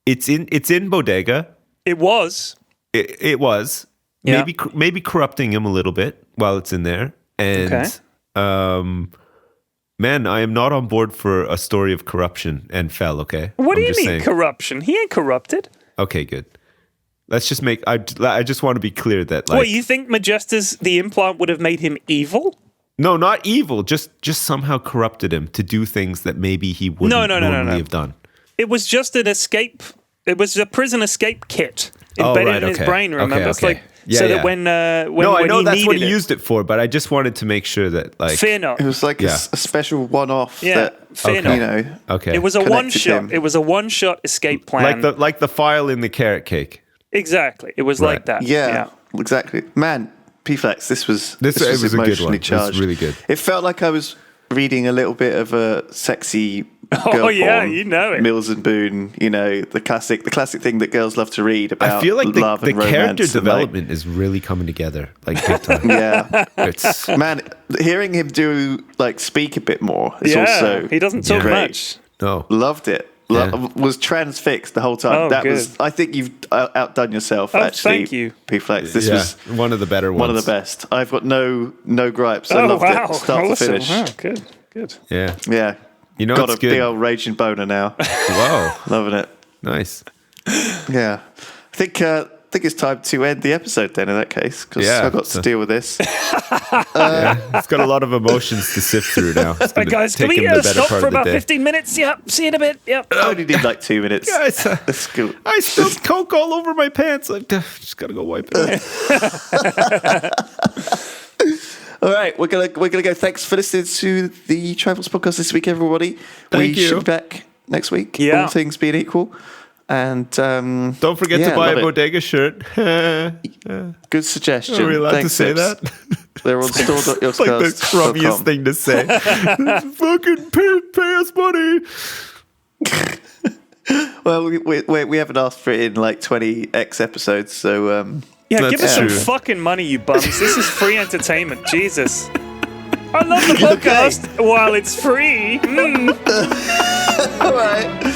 it's in Bodega. It was. It was. Yeah. Maybe corrupting him a little bit while it's in there. And man, I am not on board for a story of corruption and fell, okay? What do I'm you just mean saying. corruption? He ain't corrupted. Okay, good. Let's just make I just want to be clear that like What, you think Majesta's the implant would have made him evil? No, not evil, just somehow corrupted him to do things that maybe he wouldn't normally have done. It was just an escape. It was a prison escape kit embedded in his brain, remember? It's like that when no, I know he that's what he needed used it for, but I just wanted to make sure that like Fear not. It was like a special one-off that fear not. you know. Okay. It was a connected one-shot. him. It was a one-shot escape plan. like the file in the carrot cake. Exactly. It was like that. Yeah, exactly. Man, P-Flex, this was it was a good one. emotionally It was charged. really good. It felt like I was reading a little bit of a sexy girl Oh yeah, porn, you know it. Mills and Boone, you know, the classic thing that girls love to read about. I feel like love the and romance character and, development is really coming together, like big time. yeah, It's man, hearing him speak a bit more is Yeah, also he doesn't talk great. much. no. Loved it. Yeah. Was transfixed the whole time. Oh, that good. was. I think you've outdone yourself. Oh, actually, thank you. P-Flex. This was one of the better ones. one of the best. I've got no gripes. I Oh loved wow! it, start to Awesome. finish. Wow, good. Yeah. Yeah, You know got it's a good. big old raging boner now. Whoa. Loving it. Nice. Yeah, I think it's time to end the episode then. In that case, because Yeah, I've got to deal with this. It's got a lot of emotions to sift through now. It's Hey gonna guys, can take we him the better stop part for of the about day. 15 minutes? Yep. See you in a bit. Yep. I only need like 2 minutes. Guys, Let's go. I spilled Coke all over my pants. I just gotta go wipe it off. All right, we're gonna go. Thanks for listening to the Triforce podcast this week, everybody. Thank we you. should be back next week. Yeah. All things being equal. And Don't forget to buy a bodega shirt. good suggestion. Are we allowed Thanks, to say Sips. that? They're on It's like the crummiest thing to say. Fucking pay us money. Well, we haven't asked for it in like 20x episodes, so Yeah, That's give us some true. fucking money, you bums. This is free entertainment. Jesus. I love the podcast while it's free. all right.